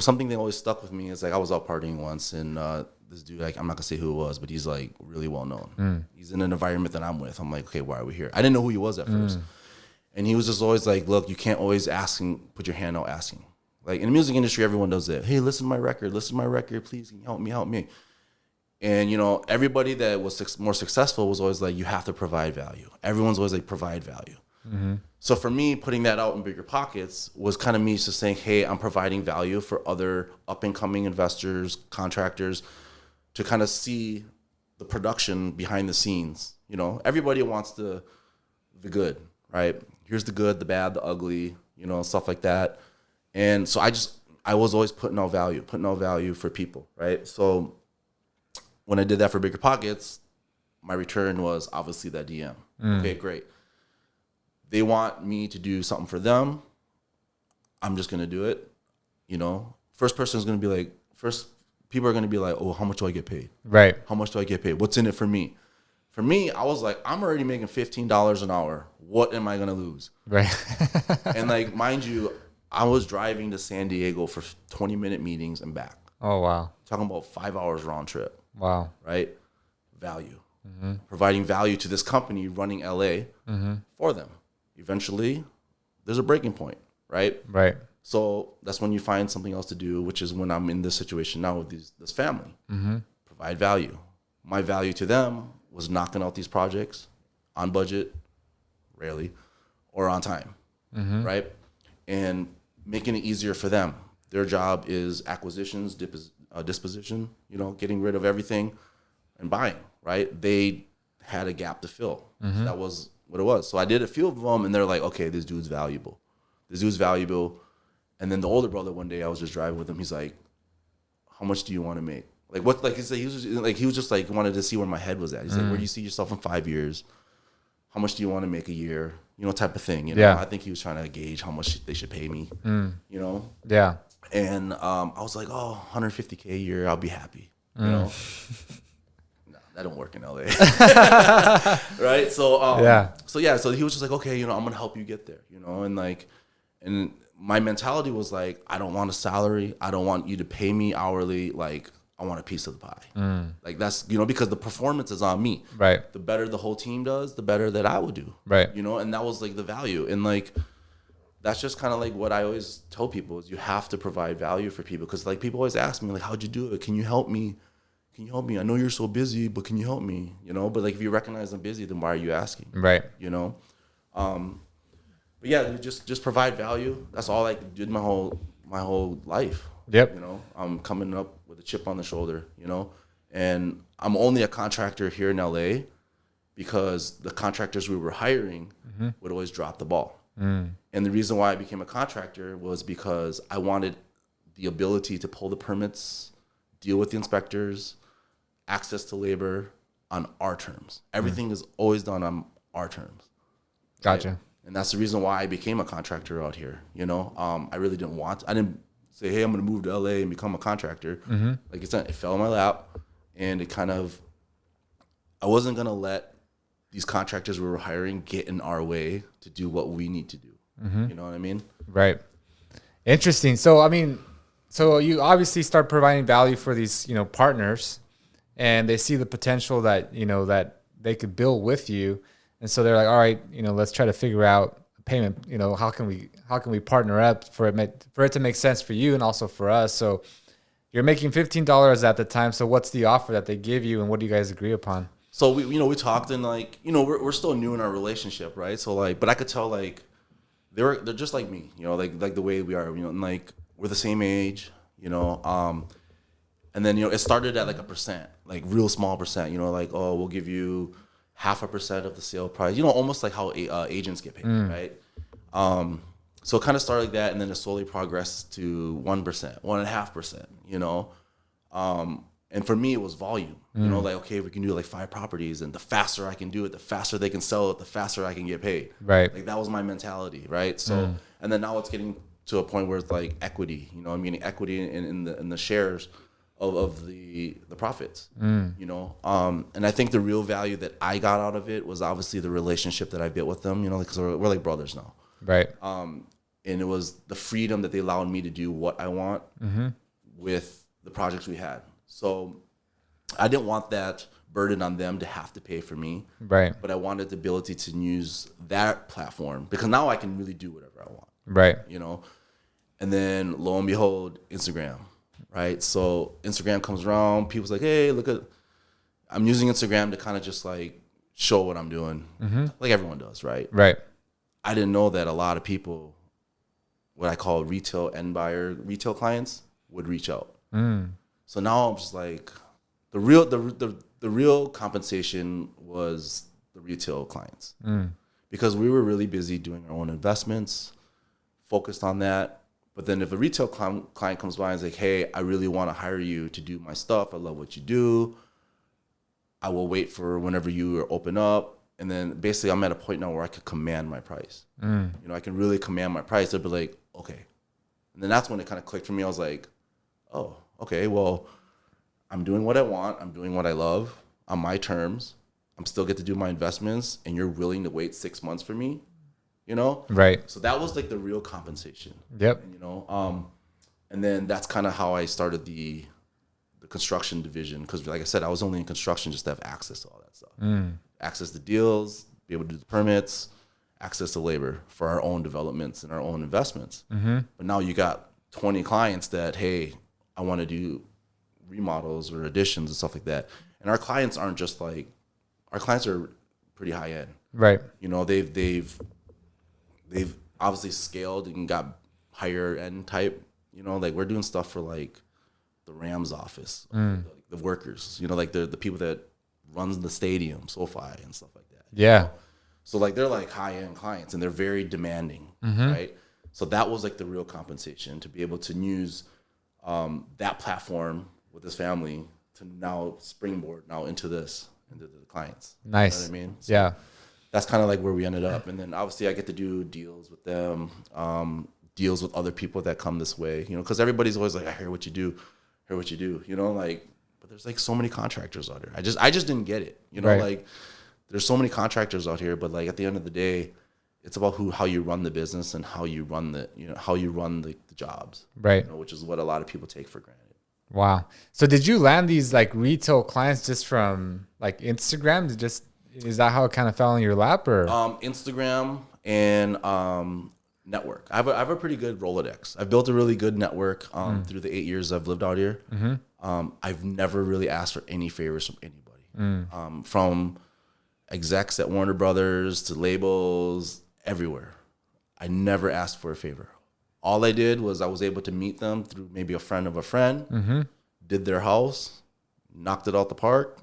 something that always stuck with me is like I was out partying once, and this dude, like, I'm not gonna say who it was, but he's like really well known. He's in an environment that I'm with. I'm like, okay, why are we here? I didn't know who he was at first, and he was just always like, look, you can't always put your hand out asking. Like in the music industry, everyone does that. Hey, listen to my record, please, can you help me? And you know, everybody that was more successful was always like, you have to provide value. Everyone's always like, provide value. So for me, putting that out in Bigger Pockets was kind of me just saying, hey, I'm providing value for other up-and-coming investors, contractors, to kind of see the production behind the scenes. You know, everybody wants the good, right? Here's the good, the bad, the ugly, you know, stuff like that. And so I was always putting out value for people, right? So when I did that for Bigger Pockets, my return was obviously that DM. Okay, great. They want me to do something for them. I'm just going to do it. You know, people are going to be like, oh, how much do I get paid? Right. How much do I get paid? What's in it for me? For me, I was like, I'm already making $15 an hour. What am I going to lose? Right. And like, mind you, I was driving to San Diego for 20-minute meetings and back. Oh, wow. Talking about 5 hours round trip. Wow. Right? Value. Providing value to this company running LA for them. Eventually, there's a breaking point, right? Right. So that's when you find something else to do, which is when I'm in this situation now with this family. Provide value. My value to them was knocking out these projects on budget, rarely, or on time, right? And making it easier for them. Their job is acquisitions, disposition, you know, getting rid of everything and buying, right? They had a gap to fill. So that was what it was. So I did a few of them, and they're like, okay, this dude's valuable. And then the older brother, one day I was just driving with him. He's like, how much do you want to make? Like what? Like he was just like wanted to see where my head was at. He's like, where do you see yourself in 5 years? How much do you want to make a year? You know, type of thing. You know, I think he was trying to gauge how much they should pay me. You know. Yeah. And I was like, oh, 150K a year, I'll be happy. You know. That don't work in LA. Right? So he was just like, okay, you know, I'm gonna help you get there, you know, and my mentality was like, I don't want a salary, I don't want you to pay me hourly, like I want a piece of the pie. Like that's, you know, because the performance is on me. Right. The better the whole team does, the better that I would do. Right. You know, and that was like the value. And like that's just kind of like what I always tell people is you have to provide value for people, because like people always ask me like, how'd you do it? Can you help me? I know you're so busy, but can you help me? You know, but like if you recognize I'm busy, then why are you asking? Right. You know, but yeah, just provide value. That's all I did my whole life. Yep. You know, I'm coming up with a chip on the shoulder. You know, and I'm only a contractor here in LA because the contractors we were hiring would always drop the ball. And the reason why I became a contractor was because I wanted the ability to pull the permits, deal with the inspectors, access to labor on our terms. Everything is always done on our terms. Gotcha. Right? And that's the reason why I became a contractor out here. You know, I really I didn't say, hey, I'm going to move to LA and become a contractor. Like it fell in my lap, and I wasn't going to let these contractors we were hiring get in our way to do what we need to do. You know what I mean? Right. Interesting. So, I mean, so you obviously start providing value for these, you know, partners, and they see the potential that, you know, that they could build with you. And so they're like, all right, let's try to figure out a payment. How can we partner up for it to make sense for you and also for us? So you're making $15 at the time. So what's the offer that they give you, and what do you guys agree upon? So we talked, and we're still new in our relationship, right? So but I could tell they're just like me, like the way we are, and we're the same age, and then it started at a percent, real small percent, oh, we'll give you 0.5% of the sale price, almost like how agents get paid, right? So it kind of started like that, and then it slowly progressed to 1%, 1.5%, and for me, it was volume. Okay, we can do 5 properties, and the faster I can do it, the faster they can sell it, the faster I can get paid. Right. That was my mentality, right? So, and then now it's getting to a point where it's equity. I'm getting equity in the shares of the profits. And I think the real value that I got out of it was obviously the relationship that I built with them. Because we're like brothers now. Right. And it was the freedom that they allowed me to do what I want with the projects we had. So I didn't want that burden on them to have to pay for me. Right. But I wanted the ability to use that platform because now I can really do whatever I want. Right. And then lo and behold, Instagram, right? So Instagram comes around, people's like, hey, I'm using Instagram to kind of just show what I'm doing, like everyone does, right? Right. I didn't know that a lot of people, what I call retail clients, would reach out. So now I'm just the real compensation was the retail clients because we were really busy doing our own investments, focused on that. But then if a retail client comes by and is like, hey, I really want to hire you to do my stuff. I love what you do. I will wait for whenever you open up. And then basically I'm at a point now where I could command my price. I can really command my price. They'll be like, okay. And then that's when it kind of clicked for me. I was like, oh, okay, well, I'm doing what I want. I'm doing what I love on my terms. I'm still get to do my investments, and you're willing to wait 6 months for me, Right. So that was the real compensation. Yep. And then that's kind of how I started the construction division. Because like I said, I was only in construction just to have access to all that stuff. Access to deals, be able to do the permits, access to labor for our own developments and our own investments. But now you got 20 clients that, hey, I want to do remodels or additions and stuff like that. And our clients aren't just our clients are pretty high end. Right. They've obviously scaled and got higher end type, we're doing stuff for the Rams office, the workers, the people that runs the stadium, SoFi and stuff like that. Yeah. So they're high end clients and they're very demanding, right? So that was the real compensation to be able to use that platform with this family to now springboard into the clients. Nice. You know what I mean? So yeah. That's kind of where we ended up. And then obviously I get to do deals with them, deals with other people that come this way, because everybody's always I hear what you do, but there's so many contractors out here. I just didn't get it, Right. There's so many contractors out here, but at the end of the day, it's about how you run the business and how you run the jobs, right? Which is what a lot of people take for granted. Wow. So did you land these retail clients just from Instagram? Is that how it kind of fell in your lap, or Instagram and network? I have a pretty good Rolodex. I've built a really good network through the 8 years I've lived out here. I've never really asked for any favors from anybody, from execs at Warner Brothers to labels everywhere. I never asked for a favor. All I did was I was able to meet them through maybe a friend of a friend, did their house, knocked it out the park.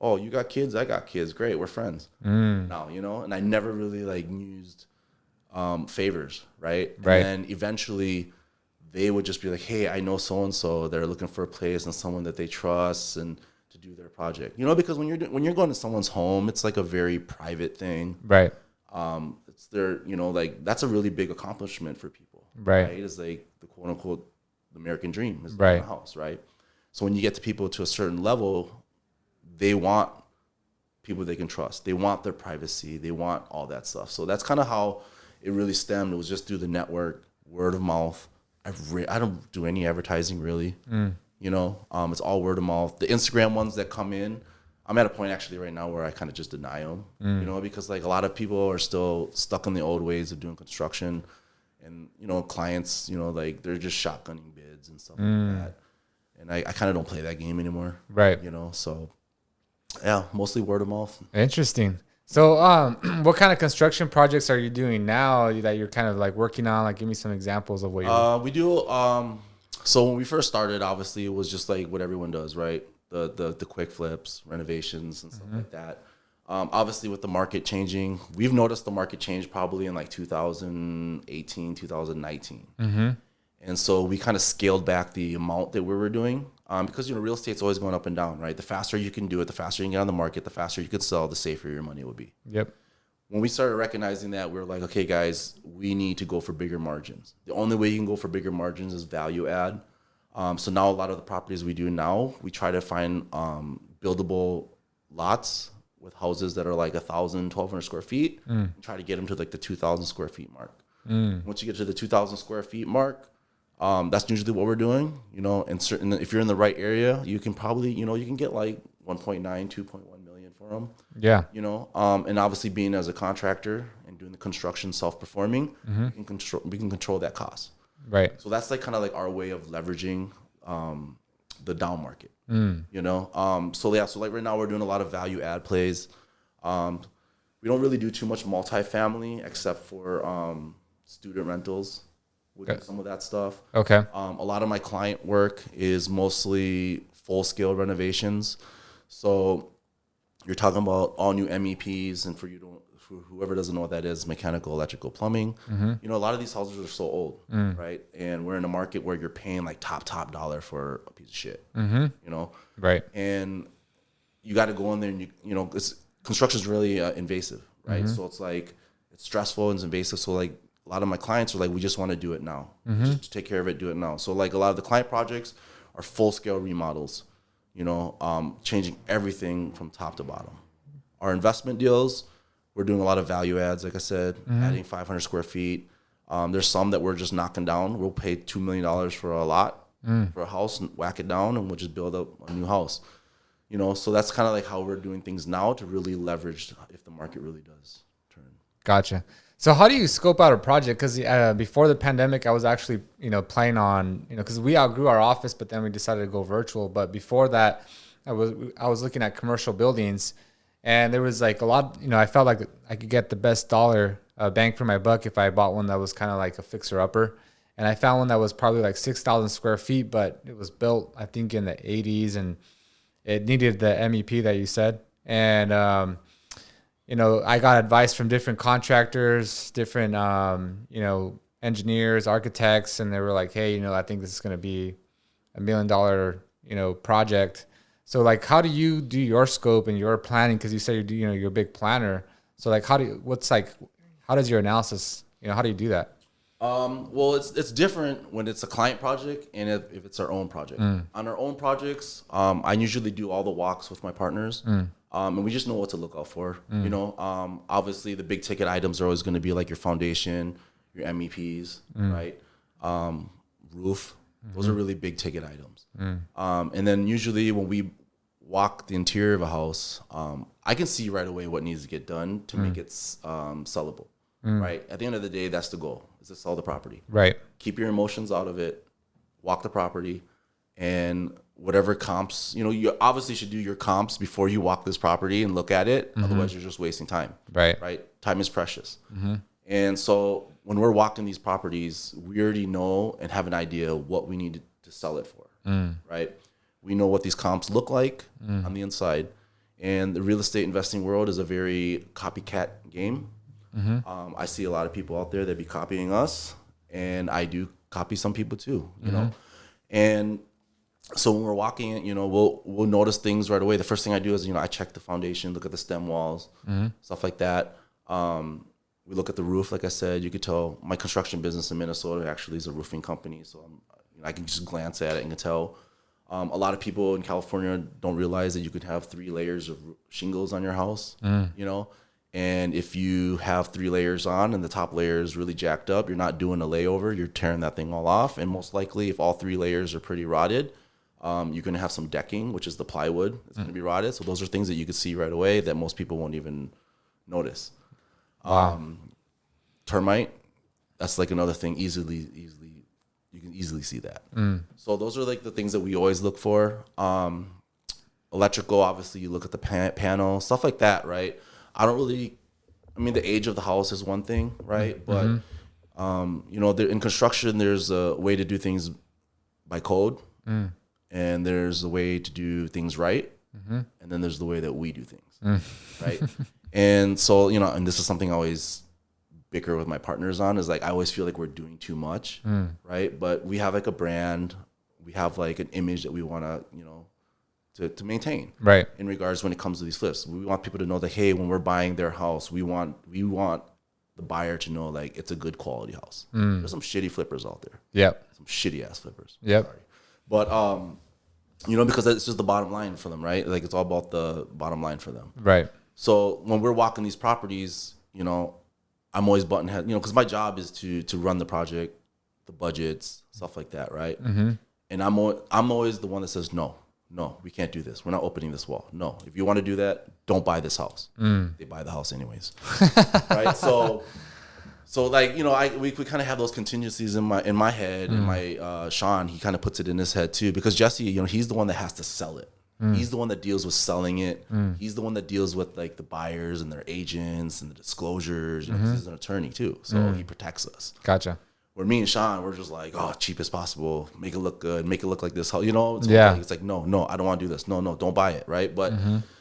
Oh, you got kids? I got kids. Great, we're friends now, and I never really used favors, right? Right. And then eventually they would just be like, hey, I know so-and-so, they're looking for a place and someone that they trust and to do their project, because when you're going to someone's home, it's a very private thing. Right. It's their, that's a really big accomplishment for people. Right. It's the quote unquote the American dream is right. in a house, right? So when you get to people to a certain level, they want people they can trust. They want their privacy. They want all that stuff. So that's kind of how it really stemmed. It was just through the network, word of mouth. I don't do any advertising really. It's all word of mouth. The Instagram ones that come in, I'm at a point actually right now where I kind of just deny them, you know, because like a lot of people are still stuck in the old ways of doing construction, and you know, clients, you know, like they're just shotgunning bids and stuff like that. And I kind of don't play that game anymore. Right. You know, so yeah, mostly word of mouth. Interesting. So, what kind of construction projects are you doing now that you're kind of like working on? Like, give me some examples of what you're. We do. So when we first started, obviously it was just like what everyone does, right? The quick flips, renovations, and stuff like that. Obviously, with the market changing, we've noticed the market change probably in like 2018, 2019. And so we kind of scaled back the amount that we were doing because, you know, real estate's always going up and down, right? The faster you can do it, the faster you can get on the market, the faster you could sell, the safer your money will be. Yep. When we started recognizing that, we were like, okay, guys, we need to go for bigger margins. The only way you can go for bigger margins is value add. So now a lot of the properties we do now, we try to find buildable lots with houses that are like 1,000, 1,200 square feet and try to get them to like the 2,000 square feet mark. Once you get to the 2,000 square feet mark, that's usually what we're doing, you know, and certain, if you're in the right area, you can probably, you know, you can get like 1.9, 2.1 million for them. Yeah. You know, and obviously being as a contractor and doing the construction self-performing, we can control that cost. Right. So that's like kind of like our way of leveraging the down market, you know? So yeah, so like right now we're doing a lot of value add plays. We don't really do too much multifamily except for student rentals. We do some of that stuff. Okay. A lot of my client work is mostly full-scale renovations. So you're talking about all new MEPs, and for whoever doesn't know what that is, mechanical, electrical, plumbing. You know, a lot of these houses are so old, right? And we're in a market where you're paying like top dollar for a piece of shit. You know, Right. and you got to go in there, and you know, construction is really invasive, right? So it's like it's stressful and it's invasive. So like a lot of my clients are like, we just want to do it now, just take care of it, do it now. So like a lot of the client projects are full scale remodels. You know, changing everything from top to bottom. Our investment deals, we're doing a lot of value adds, like I said, adding 500 square feet. There's some that we're just knocking down. We'll pay $2 million for a lot, for a house, and whack it down, and we'll just build up a new house. You know, so that's kind of like how we're doing things now to really leverage if the market really does turn. Gotcha. So how do you scope out a project? Because before the pandemic, I was actually, you know, planning on, you know, because we outgrew our office, but then we decided to go virtual. But before that, I was looking at commercial buildings, and there was like a lot, you know, I felt like I could get the best dollar bang for my buck if I bought one that was kind of like a fixer-upper. And I found one that was probably like 6,000 square feet, but it was built, I think, in the 80s, and it needed the MEP that you said. And, you know, I got advice from different contractors, different, you know, engineers, architects, and they were like, hey, you know, I think this is going to be $1 million, you know, project. So like, how do you do your scope and your planning? Because you said you're a big planner. So like, how does your analysis, you know, how do you do that? Well, it's different when it's a client project and if it's our own project. On our own projects, I usually do all the walks with my partners. And we just know what to look out for. You know, obviously the big ticket items are always going to be like your foundation, your MEPs, right? Roof. Those are really big ticket items. And then usually when we walk the interior of a house, I can see right away what needs to get done to make it sellable, right? At the end of the day, that's the goal, is to sell the property. Right. Keep your emotions out of it, walk the property, and whatever comps, you know, you obviously should do your comps before you walk this property and look at it. Otherwise, you're just wasting time. Right. Time is precious. And so when we're walking these properties, we already know and have an idea what we need to sell it for, right? We know what these comps look like on the inside. And the real estate investing world is a very copycat game. I see a lot of people out there that be copying us, and I do copy some people too, you know? And so when we're walking, you know, we'll notice things right away. The first thing I do is, you know, I check the foundation, look at the stem walls, stuff like that. We look at the roof. Like I said, you could tell my construction business in Minnesota actually is a roofing company. So I can just glance at it and can tell. A lot of people in California don't realize that you could have 3 layers of shingles on your house, you know. And if you have 3 layers on and the top layer is really jacked up, you're not doing a layover. You're tearing that thing all off. And most likely, if all 3 layers are pretty rotted, You're going to have some decking, which is the plywood. It's going to be rotted. So those are things that you can see right away that most people won't even notice. Termite, that's like another thing. You can easily see that. So those are like the things that we always look for. Electrical, obviously, you look at the panel, stuff like that, right? The age of the house is one thing, right? But, in construction, there's a way to do things by code, and there's a way to do things right, and then there's the way that we do things, right? And so, and this is something I always bicker with my partners on, is like, I always feel like we're doing too much, right? But we have like a brand, we have like an image that we want to maintain, right? In regards when it comes to these flips, we want people to know that, hey, when we're buying their house, we want the buyer to know like it's a good quality house. There's some shitty flippers out there. Yep. Some shitty ass flippers. Yep. Sorry. But because it's just the bottom line for them, right? Like it's all about the bottom line for them. Right. So when we're walking these properties, I'm always button head, because my job is to run the project, the budgets, stuff like that, right? And I'm always the one that says no, we can't do this. We're not opening this wall. No, if you want to do that, don't buy this house. They buy the house anyways, right? So like we kind of have those contingencies in my head, and my Sean, he kind of puts it in his head too, because Jesse, he's the one that has to sell it. He's the one that deals with selling it. He's the one that deals with like the buyers and their agents and the disclosures. He's an attorney too, so he protects us. Gotcha. Where me and Sean, we're just like, oh, cheap as possible, make it look good, make it look like this. It's like, no, I don't want to do this. No, don't buy it, right? But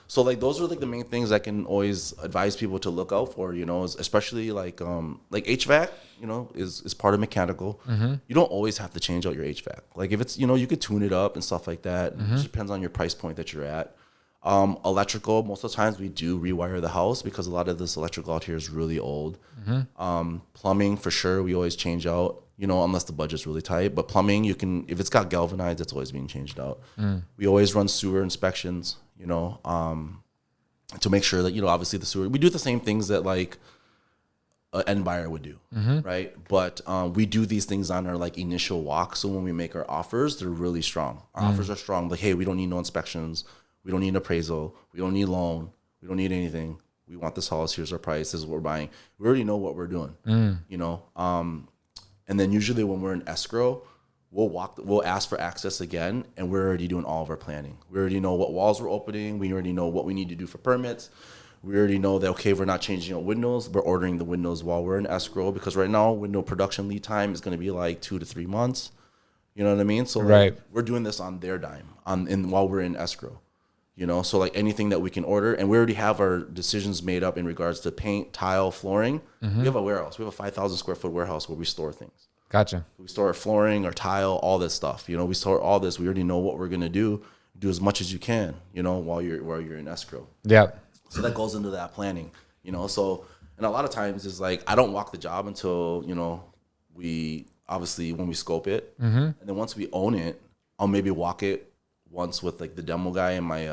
so like those are like the main things I can always advise people to look out for, especially like HVAC, is part of mechanical. You don't always have to change out your HVAC. Like if it's, you could tune it up and stuff like that. It just depends on your price point that you're at. Electrical, most of the times we do rewire the house because a lot of this electrical out here is really old. Plumbing, for sure, we always change out, unless the budget's really tight. But plumbing, if it's got galvanized, it's always being changed out. We always run sewer inspections, to make sure that, obviously the sewer, we do the same things that like an end buyer would do, right? But we do these things on our like initial walk. So when we make our offers, they're really strong. Our offers are strong. Like, hey, we don't need no inspections. We don't need an appraisal. We don't need loan. We don't need anything. We want this house. Here's our price. This is what we're buying. We already know what we're doing, and then usually when we're in escrow, we'll ask for access again, and we're already doing all of our planning. We already know what walls we're opening. We already know what we need to do for permits. We already know that, okay, we're not changing out windows. We're ordering the windows while we're in escrow, because right now window production lead time is going to be like 2 to 3 months. You know what I mean? So like, we're doing this on their dime while we're in escrow. So like anything that we can order, and we already have our decisions made up in regards to paint, tile, flooring. We have a warehouse. We have a 5,000 square foot warehouse where we store things. Gotcha. We store our flooring, our tile, all this stuff. We store all this. We already know what we're gonna do. Do as much as you can, while you're in escrow. Yeah. So that goes into that planning. So, and a lot of times it's like I don't walk the job until we obviously when we scope it, and then once we own it, I'll maybe walk it once with like the demo guy and my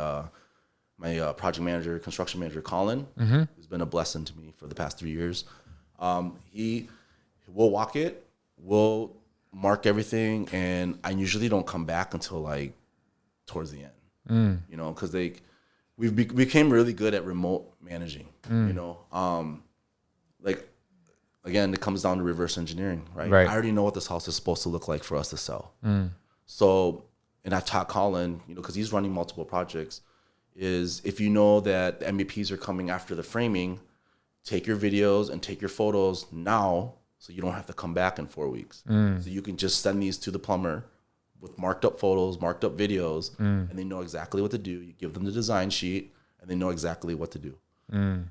project manager, construction manager, Colin, who's been a blessing to me for the past 3 years. We'll walk it, we'll mark everything, and I usually don't come back until like towards the end, because we became really good at remote managing, like again, it comes down to reverse engineering, right? I already know what this house is supposed to look like for us to sell. So. And I've taught Colin, because he's running multiple projects, is if you know that the MVPs are coming after the framing, take your videos and take your photos now so you don't have to come back in 4 weeks. So you can just send these to the plumber with marked up photos, marked up videos, and they know exactly what to do. You give them the design sheet, and they know exactly what to do.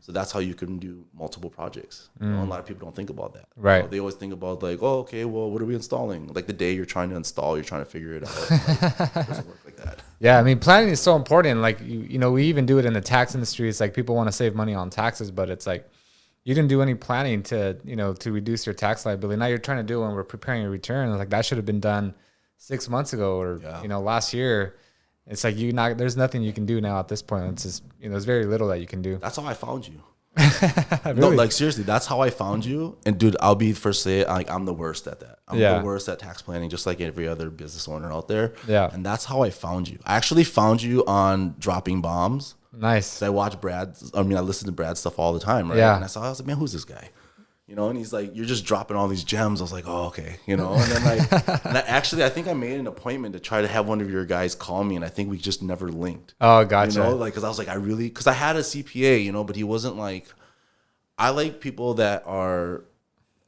So that's how you can do multiple projects. A lot of people don't think about that. Right. They always think about like, oh, okay, well, what are we installing? Like the day you're trying to install, you're trying to figure it out. Like, it doesn't work like that. Yeah, planning is so important. Like, we even do it in the tax industry. It's like people want to save money on taxes, but it's like you didn't do any planning to reduce your tax liability. Now you're trying to do it when we're preparing your return. Like that should have been done 6 months ago or last year. It's like there's nothing you can do now at this point. It's just, there's very little that you can do. That's how I found you. Really? No, like seriously, that's how I found you. And dude, I'll be the first to say it, like I'm the worst at that. I'm Yeah. the worst at tax planning, just like every other business owner out there. Yeah. And that's how I found you. I actually found you on Dropping Bombs. Nice. So I listen to Brad's stuff all the time, right? Yeah. And I was like, man, who's this guy? You know, and he's like, you're just dropping all these gems. I was like, oh, okay. You know, and then like, I think I made an appointment to try to have one of your guys call me, and I think we just never linked. Oh, gotcha. You know, like, cause I was like, cause I had a CPA, you know, but he wasn't like, I like people that are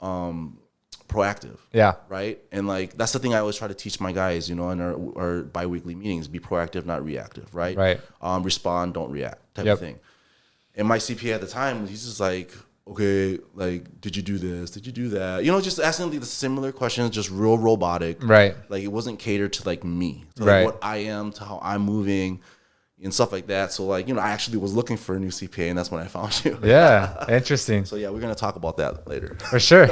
proactive. Yeah. Right. And like, that's the thing I always try to teach my guys, you know, in our biweekly meetings, be proactive, not reactive. Right. Right. Respond, don't react type Yep. of thing. And my CPA at the time, he's just like, okay, like, did you do this? Did you do that? You know, just asking the similar questions, just real robotic. Right. Like, it wasn't catered to like me, to Right. like what I am, to how I'm moving and stuff like that. So like, you know, I actually was looking for a new CPA, and that's when I found you. Yeah. Interesting. So yeah, we're going to talk about that later. For sure.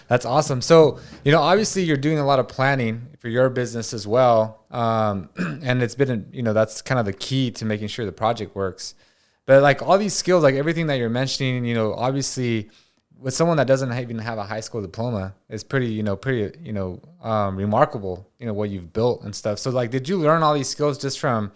That's awesome. So, you know, obviously you're doing a lot of planning for your business as well. And it's been, you know, that's kind of the key to making sure the project works. But like all these skills, like everything that you're mentioning, you know, obviously with someone that doesn't even have a high school diploma, is pretty remarkable, you know, what you've built and stuff. So like, did you learn all these skills just from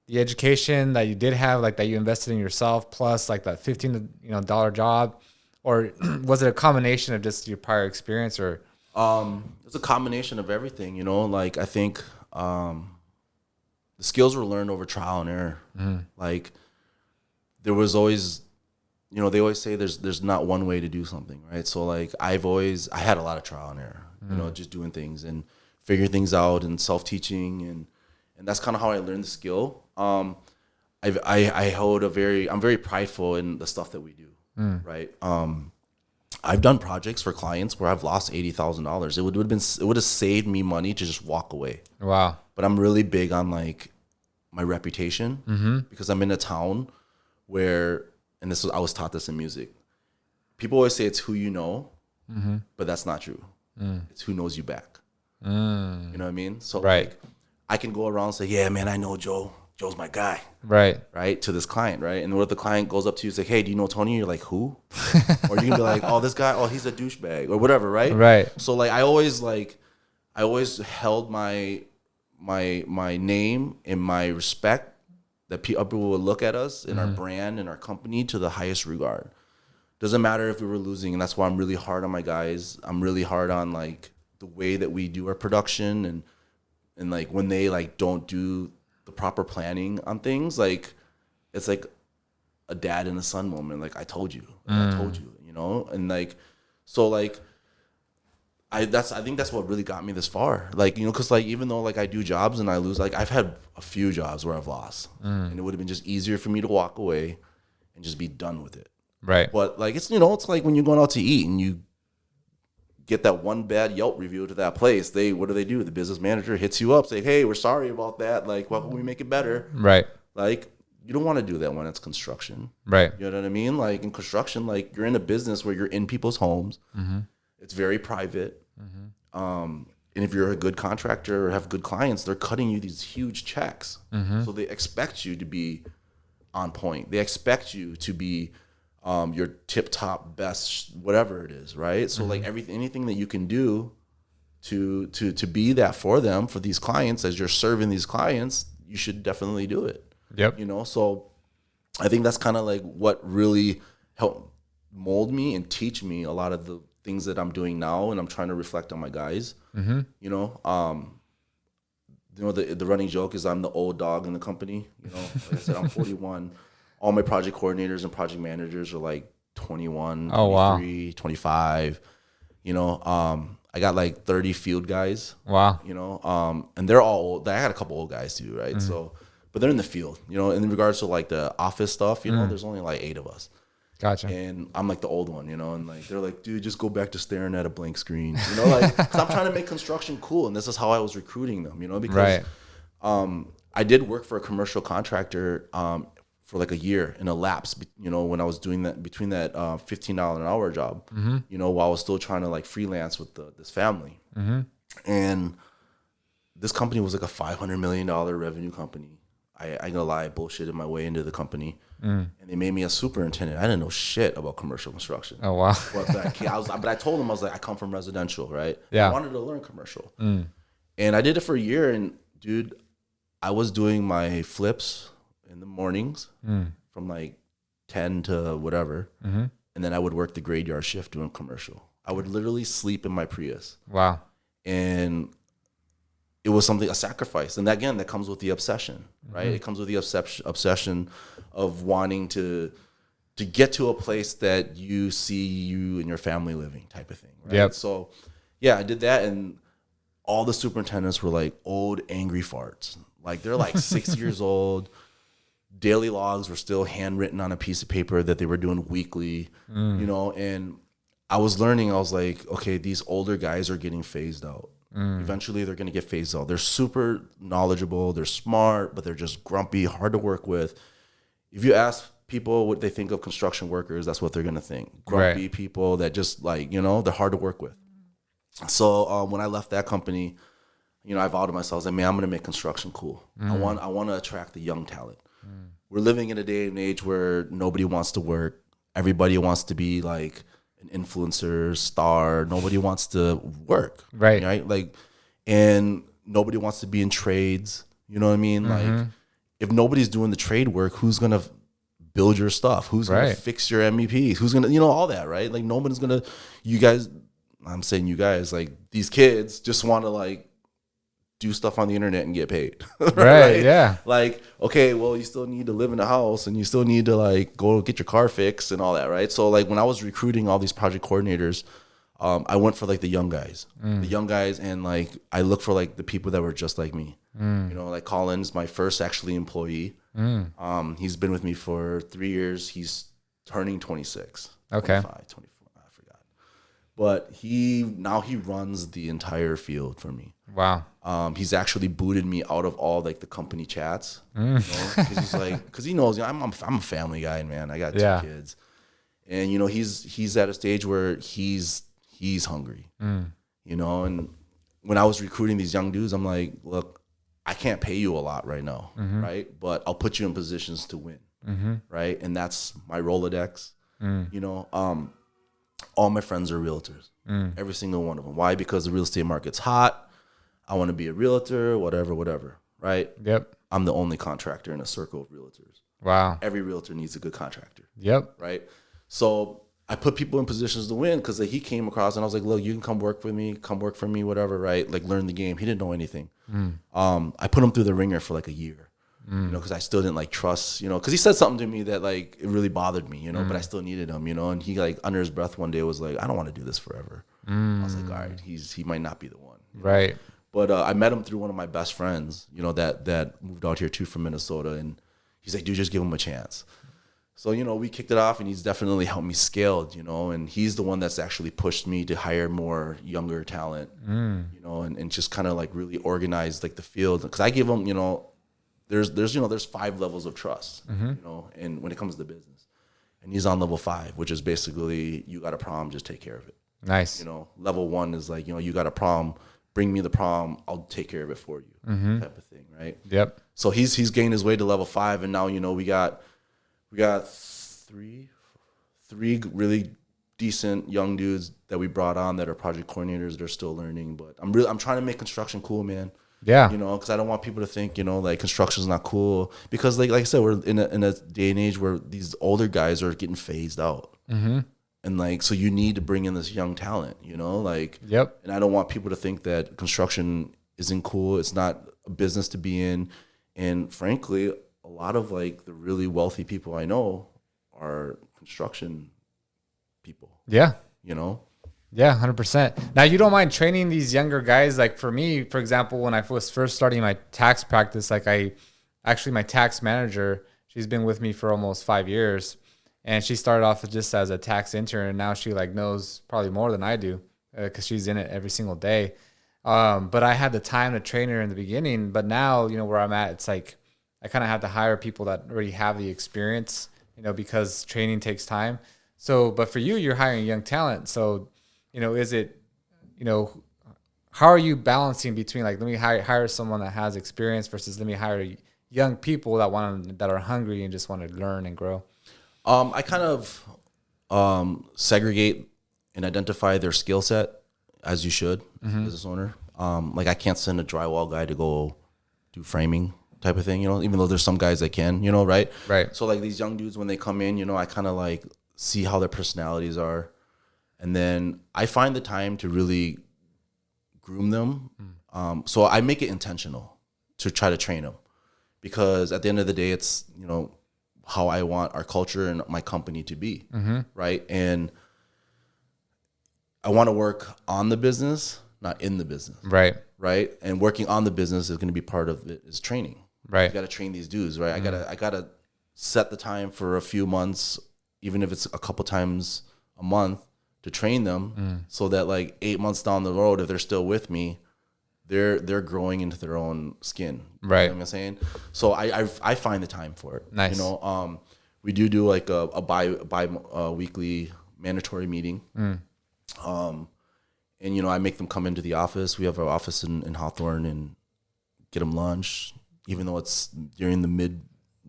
the education that you did have, like that you invested in yourself, plus like that $15 job, or was it a combination of just your prior experience? Or It's a combination of everything, you know. Like I think the skills were learned over trial and error. Like there was always, you know, they always say there's not one way to do something, right? So like I had a lot of trial and error, you know, just doing things and figuring things out and self-teaching, and that's kind of how I learned the skill. I'm very prideful in the stuff that we do, right? I've done projects for clients where I've lost $80,000. It would have saved me money to just walk away. wow. But I'm really big on like my reputation because I'm in a town where, and I was taught this in music. People always say it's who you know, but that's not true. It's who knows you back. You know what I mean? So Right. like, I can go around and say, yeah, man, I know Joe. Joe's my guy. Right. Right, to this client, right? And what if the client goes up to you and say, hey, do you know Tony? You're like, who? Or you can be like, oh, this guy, oh, he's a douchebag or whatever, right? Right. So like I always held my name and my respect that people will look at us and our brand and our company to the highest regard. Doesn't matter if we were losing, and that's why I'm really hard on my guys. I'm really hard on like the way that we do our production and like when they like don't do the proper planning on things, like it's like a dad and a son moment. Like I told you, you know, and like so like I think that's what really got me this far. Like, you know, because like even though like I do jobs and I lose, like I've had a few jobs where I've lost, and it would have been just easier for me to walk away and just be done with it. Right. But like it's, you know, it's like when you're going out to eat and you get that one bad Yelp review to that place, what do? The business manager hits you up, say, hey, we're sorry about that. Like, why can we make it better? Right. Like, you don't want to do that when it's construction. Right. You know what I mean? Like in construction, like you're in a business where you're in people's homes. It's very private. And if you're a good contractor or have good clients, they're cutting you these huge checks. So they expect you to be on point. They expect you to be your tip top best, whatever it is, right? So like anything that you can do to be that for them, for these clients, as you're serving these clients, you should definitely do it. Yep. You know, so I think that's kind of like what really helped mold me and teach me a lot of the things that I'm doing now, and I'm trying to reflect on my guys. You know, the running joke is I'm the old dog in the company. You know, like I said, I'm 41. All my project coordinators and project managers are like 21, 23, 25. You know, I got like 30 field guys. Wow. You know, and they're all old. I got a couple old guys too, right? So, but they're in the field. You know, in regards to like the office stuff, you know, there's only like 8 of us. Gotcha. And I'm like the old one, you know, and like they're like, dude, just go back to staring at a blank screen, you know, like 'cause I'm trying to make construction cool, and this is how I was recruiting them, you know, because I did work for a commercial contractor for like a year in a lapse, you know, when I was doing that between that $15 an hour job, you know, while I was still trying to like freelance with this family, and this company was like a $500 million revenue company. I ain't gonna lie, I bullshitted my way into the company, and they made me a superintendent. I didn't know shit about commercial construction. Oh wow. But I told them, I was like, I come from residential, right? Yeah. I wanted to learn commercial, and I did it for a year. And dude, I was doing my flips in the mornings from like 10 to whatever, and then I would work the graveyard shift doing commercial. I would literally sleep in my Prius. Wow. And it was a sacrifice. And again, that comes with the obsession, right? It comes with the obsession of wanting to get to a place that you see you and your family living type of thing, right? Yep. So, yeah, I did that. And all the superintendents were like old, angry farts. Like, they're like 6 years old. Daily logs were still handwritten on a piece of paper that they were doing weekly, and I was learning. I was like, okay, these older guys are getting phased out. Eventually, they're going to get phased out. They're super knowledgeable. They're smart, but they're just grumpy, hard to work with. If you ask people what they think of construction workers, that's what they're going to think. Grumpy people that just like, they're hard to work with. So when I left that company, I vowed to myself, I was like, man, I'm going to make construction cool. I want to attract the young talent. We're living in a day and age where nobody wants to work. Everybody wants to be like an influencer, star. Nobody wants to work. Right? Like, and nobody wants to be in trades. You know what I mean? Like, if nobody's doing the trade work, who's going to build your stuff? Who's going to fix your MEPs? Who's going to, all that, right? Like, nobody's going to, you guys, I'm saying you guys, like, these kids just want to, like, do stuff on the internet and get paid. Right? Yeah. Like, okay, well, you still need to live in a house and you still need to like go get your car fixed and all that, right? So like when I was recruiting all these project coordinators, I went for like the young guys, and like I looked for like the people that were just like me. Like Colin's my first actually employee. He's been with me for 3 years. He's turning 26. Okay. 25, 24, I forgot. But he runs the entire field for me. Wow. He's actually booted me out of all like the company chats, because he knows I'm a family guy, man. I got 2 kids, and he's at a stage where he's hungry, And when I was recruiting these young dudes, I'm like, look, I can't pay you a lot right now, right? But I'll put you in positions to win, right? And that's my Rolodex. All my friends are realtors, every single one of them. Why? Because the real estate market's hot. I want to be a realtor, whatever, right? Yep. I'm the only contractor in a circle of realtors. Wow. Every realtor needs a good contractor. Yep. Right? So I put people in positions to win because he came across and I was like, look, you can come work for me, whatever, right? Like learn the game. He didn't know anything. I put him through the ringer for like a year, because I still didn't like trust, because he said something to me that like it really bothered me, but I still needed him, and he like under his breath one day was like, I don't want to do this forever. I was like, all right, he might not be the one. Right. But I met him through one of my best friends, that moved out here too from Minnesota. And he's like, dude, just give him a chance. So, we kicked it off and he's definitely helped me scale, and he's the one that's actually pushed me to hire more younger talent, and just kind of like really organize like the field. Because I give him, there's 5 levels of trust, and when it comes to business. And he's on level 5, which is basically you got a problem, just take care of it. Nice. Level 1 is like, you got a problem. Bring me the problem, I'll take care of it for you, type of thing, right? Yep. So he's gained his way to level 5, and now we got 3 really decent young dudes that we brought on that are project coordinators. They're still learning, but I'm trying to make construction cool, man. Yeah. Because I don't want people to think like construction's not cool, because like I said, we're in a day and age where these older guys are getting phased out. And like, so you need to bring in this young talent, like, yep. And I don't want people to think that construction isn't cool. It's not a business to be in. And frankly, a lot of like the really wealthy people I know are construction people. Yeah. Yeah, 100%. Now, you don't mind training these younger guys? Like for me, for example, when I was first starting my tax practice, like my tax manager, she's been with me for almost 5 years. And she started off just as a tax intern, and now she like knows probably more than I do because she's in it every single day. But I had the time to train her in the beginning. But now, where I'm at, it's like I kind of have to hire people that already have the experience, because training takes time. So, but for you, you're hiring young talent. So, is it, how are you balancing between like, let me hire someone that has experience versus let me hire young people that are hungry and just want to learn and grow? I kind of segregate and identify their skill set, as you should as a business owner. Like I can't send a drywall guy to go do framing type of thing, you know, even though there's some guys that can, you know, right? Right. So like these young dudes, when they come in, you know, I kind of like see how their personalities are. And then I find the time to really groom them. So I make it intentional to try to train them, because at the end of the day, it's, you know, how I want our culture and my company to be. Right. And I want to work on the business, not in the business. Right. Right. And working on the business is going to be part of it is training. Right. You got to train these dudes, right? I gotta set the time for a few months, even if it's a couple times a month, to train them, so that like 8 months down the road, if they're still with me, they're growing into their own skin. Right. You know what I'm saying? So I find the time for it. Nice. You know, we do like a weekly mandatory meeting. And you know, I make them come into the office. We have our office in Hawthorne, and get them lunch, even though it's during the mid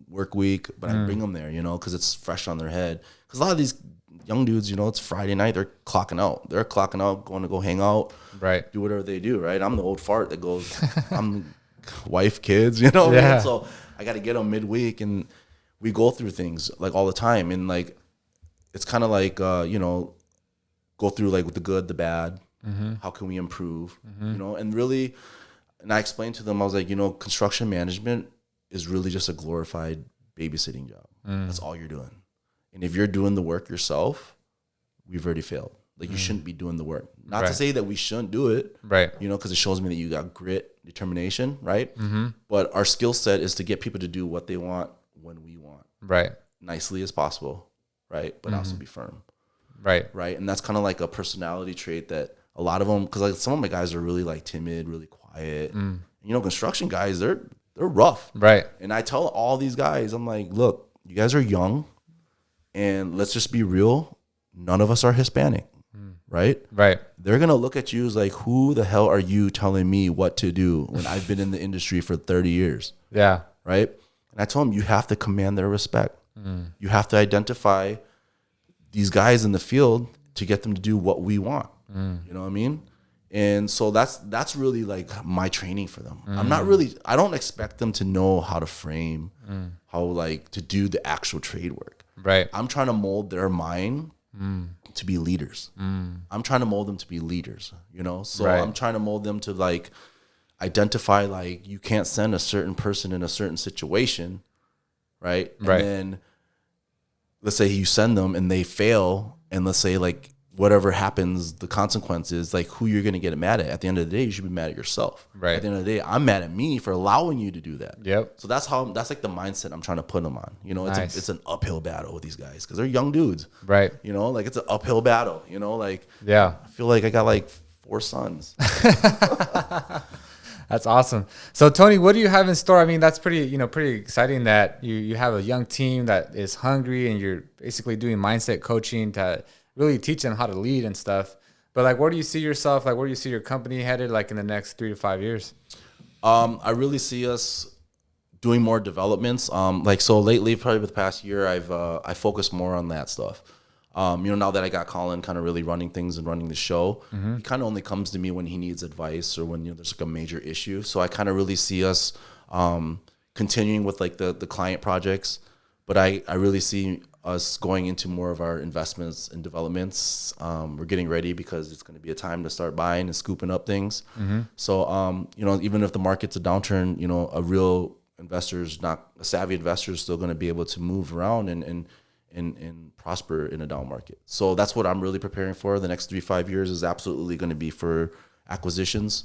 work week, but I bring them there, you know, because it's fresh on their head. Because a lot of these young dudes, you know, it's Friday night, they're clocking out, going to go hang out, right, do whatever they do, right? I'm the old fart that goes, I'm wife, kids, you know, yeah. Man? So I got to get them midweek, and we go through things like all the time, and like it's kind of like you know, go through like with the good, the bad, how can we improve, you know, and really. And I explained to them, I was like, you know, construction management is really just a glorified babysitting job. That's all you're doing. And if you're doing the work yourself, we've already failed. Like you shouldn't be doing the work. Not to say that we shouldn't do it, right? You know, because it shows me that you got grit, determination, right? But our skill set is to get people to do what they want when we want, right? Nicely as possible, right? But also be firm, right? Right. And that's kind of like a personality trait that a lot of them, because like some of my guys are really like timid, really quiet. You know, construction guys, they're rough, right? And I tell all these guys, I'm like, look, you guys are young, and let's just be real. None of us are Hispanic, right? Right. They're gonna look at you as like, who the hell are you telling me what to do when I've been in the industry for 30 years? Yeah. Right. And I told them, you have to command their respect. You have to identify these guys in the field to get them to do what we want. You know what I mean? And so that's really like my training for them. I don't expect them to know how to frame, how like to do the actual trade work. Right. I'm trying to mold their mind to be leaders. I'm trying to mold them to be leaders, you know? So I'm trying to mold them to like identify like you can't send a certain person in a certain situation, right? And then let's say you send them and they fail, and let's say like whatever happens, the consequences, like who you're going to get mad at the end of the day, you should be mad at yourself. Right. At the end of the day, I'm mad at me for allowing you to do that. Yep. So that's like the mindset I'm trying to put them on. You know, it's an uphill battle with these guys because they're young dudes. Right. You know, like it's an uphill battle, you know, like, yeah, I feel like I got like 4 sons. That's awesome. So Tony, what do you have in store? I mean, that's pretty exciting that you have a young team that is hungry, and you're basically doing mindset coaching to really teach them how to lead and stuff. But like, where do you see yourself? Like, where do you see your company headed? Like in the next 3 to 5 years? I really see us doing more developments. Like so lately, probably the past year, I focused more on that stuff. You know, now that I got Colin kind of really running things and running the show, he kind of only comes to me when he needs advice or when, you know, there's like a major issue. So I kind of really see us continuing with like the client projects, but I really see us going into more of our investments and developments. We're getting ready because it's going to be a time to start buying and scooping up things. So, you know, even if the market's a downturn, you know, a savvy investor is still going to be able to move around and prosper in a down market. So that's what I'm really preparing for. The next 3-5 years is absolutely going to be for acquisitions,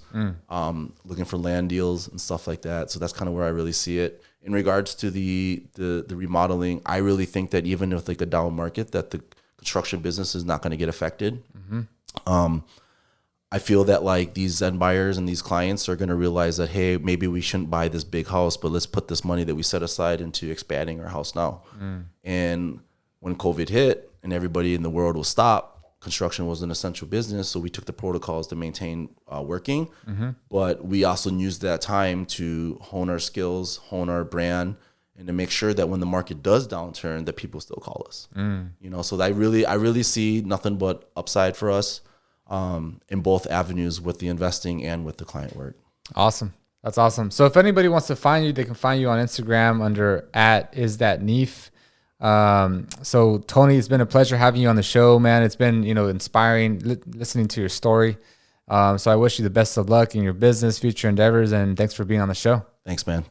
looking for land deals and stuff like that. So that's kind of where I really see it. In regards to the remodeling, I really think that even with like a down market, that the construction business is not going to get affected. I feel that like these end buyers and these clients are going to realize that, hey, maybe we shouldn't buy this big house, but let's put this money that we set aside into expanding our house now. And when COVID hit and everybody in the world will stop, construction was an essential business, so we took the protocols to maintain working. But we also used that time to hone our skills, hone our brand, and to make sure that when the market does downturn, that people still call us. You know, so I really see nothing but upside for us in both avenues, with the investing and with the client work. Awesome. That's awesome. So if anybody wants to find you, they can find you on Instagram under @isthatneef. So Tony, it's been a pleasure having you on the show, man. It's been, you know, inspiring listening to your story. So I wish you the best of luck in your business, future endeavors, and thanks for being on the show. Thanks, man.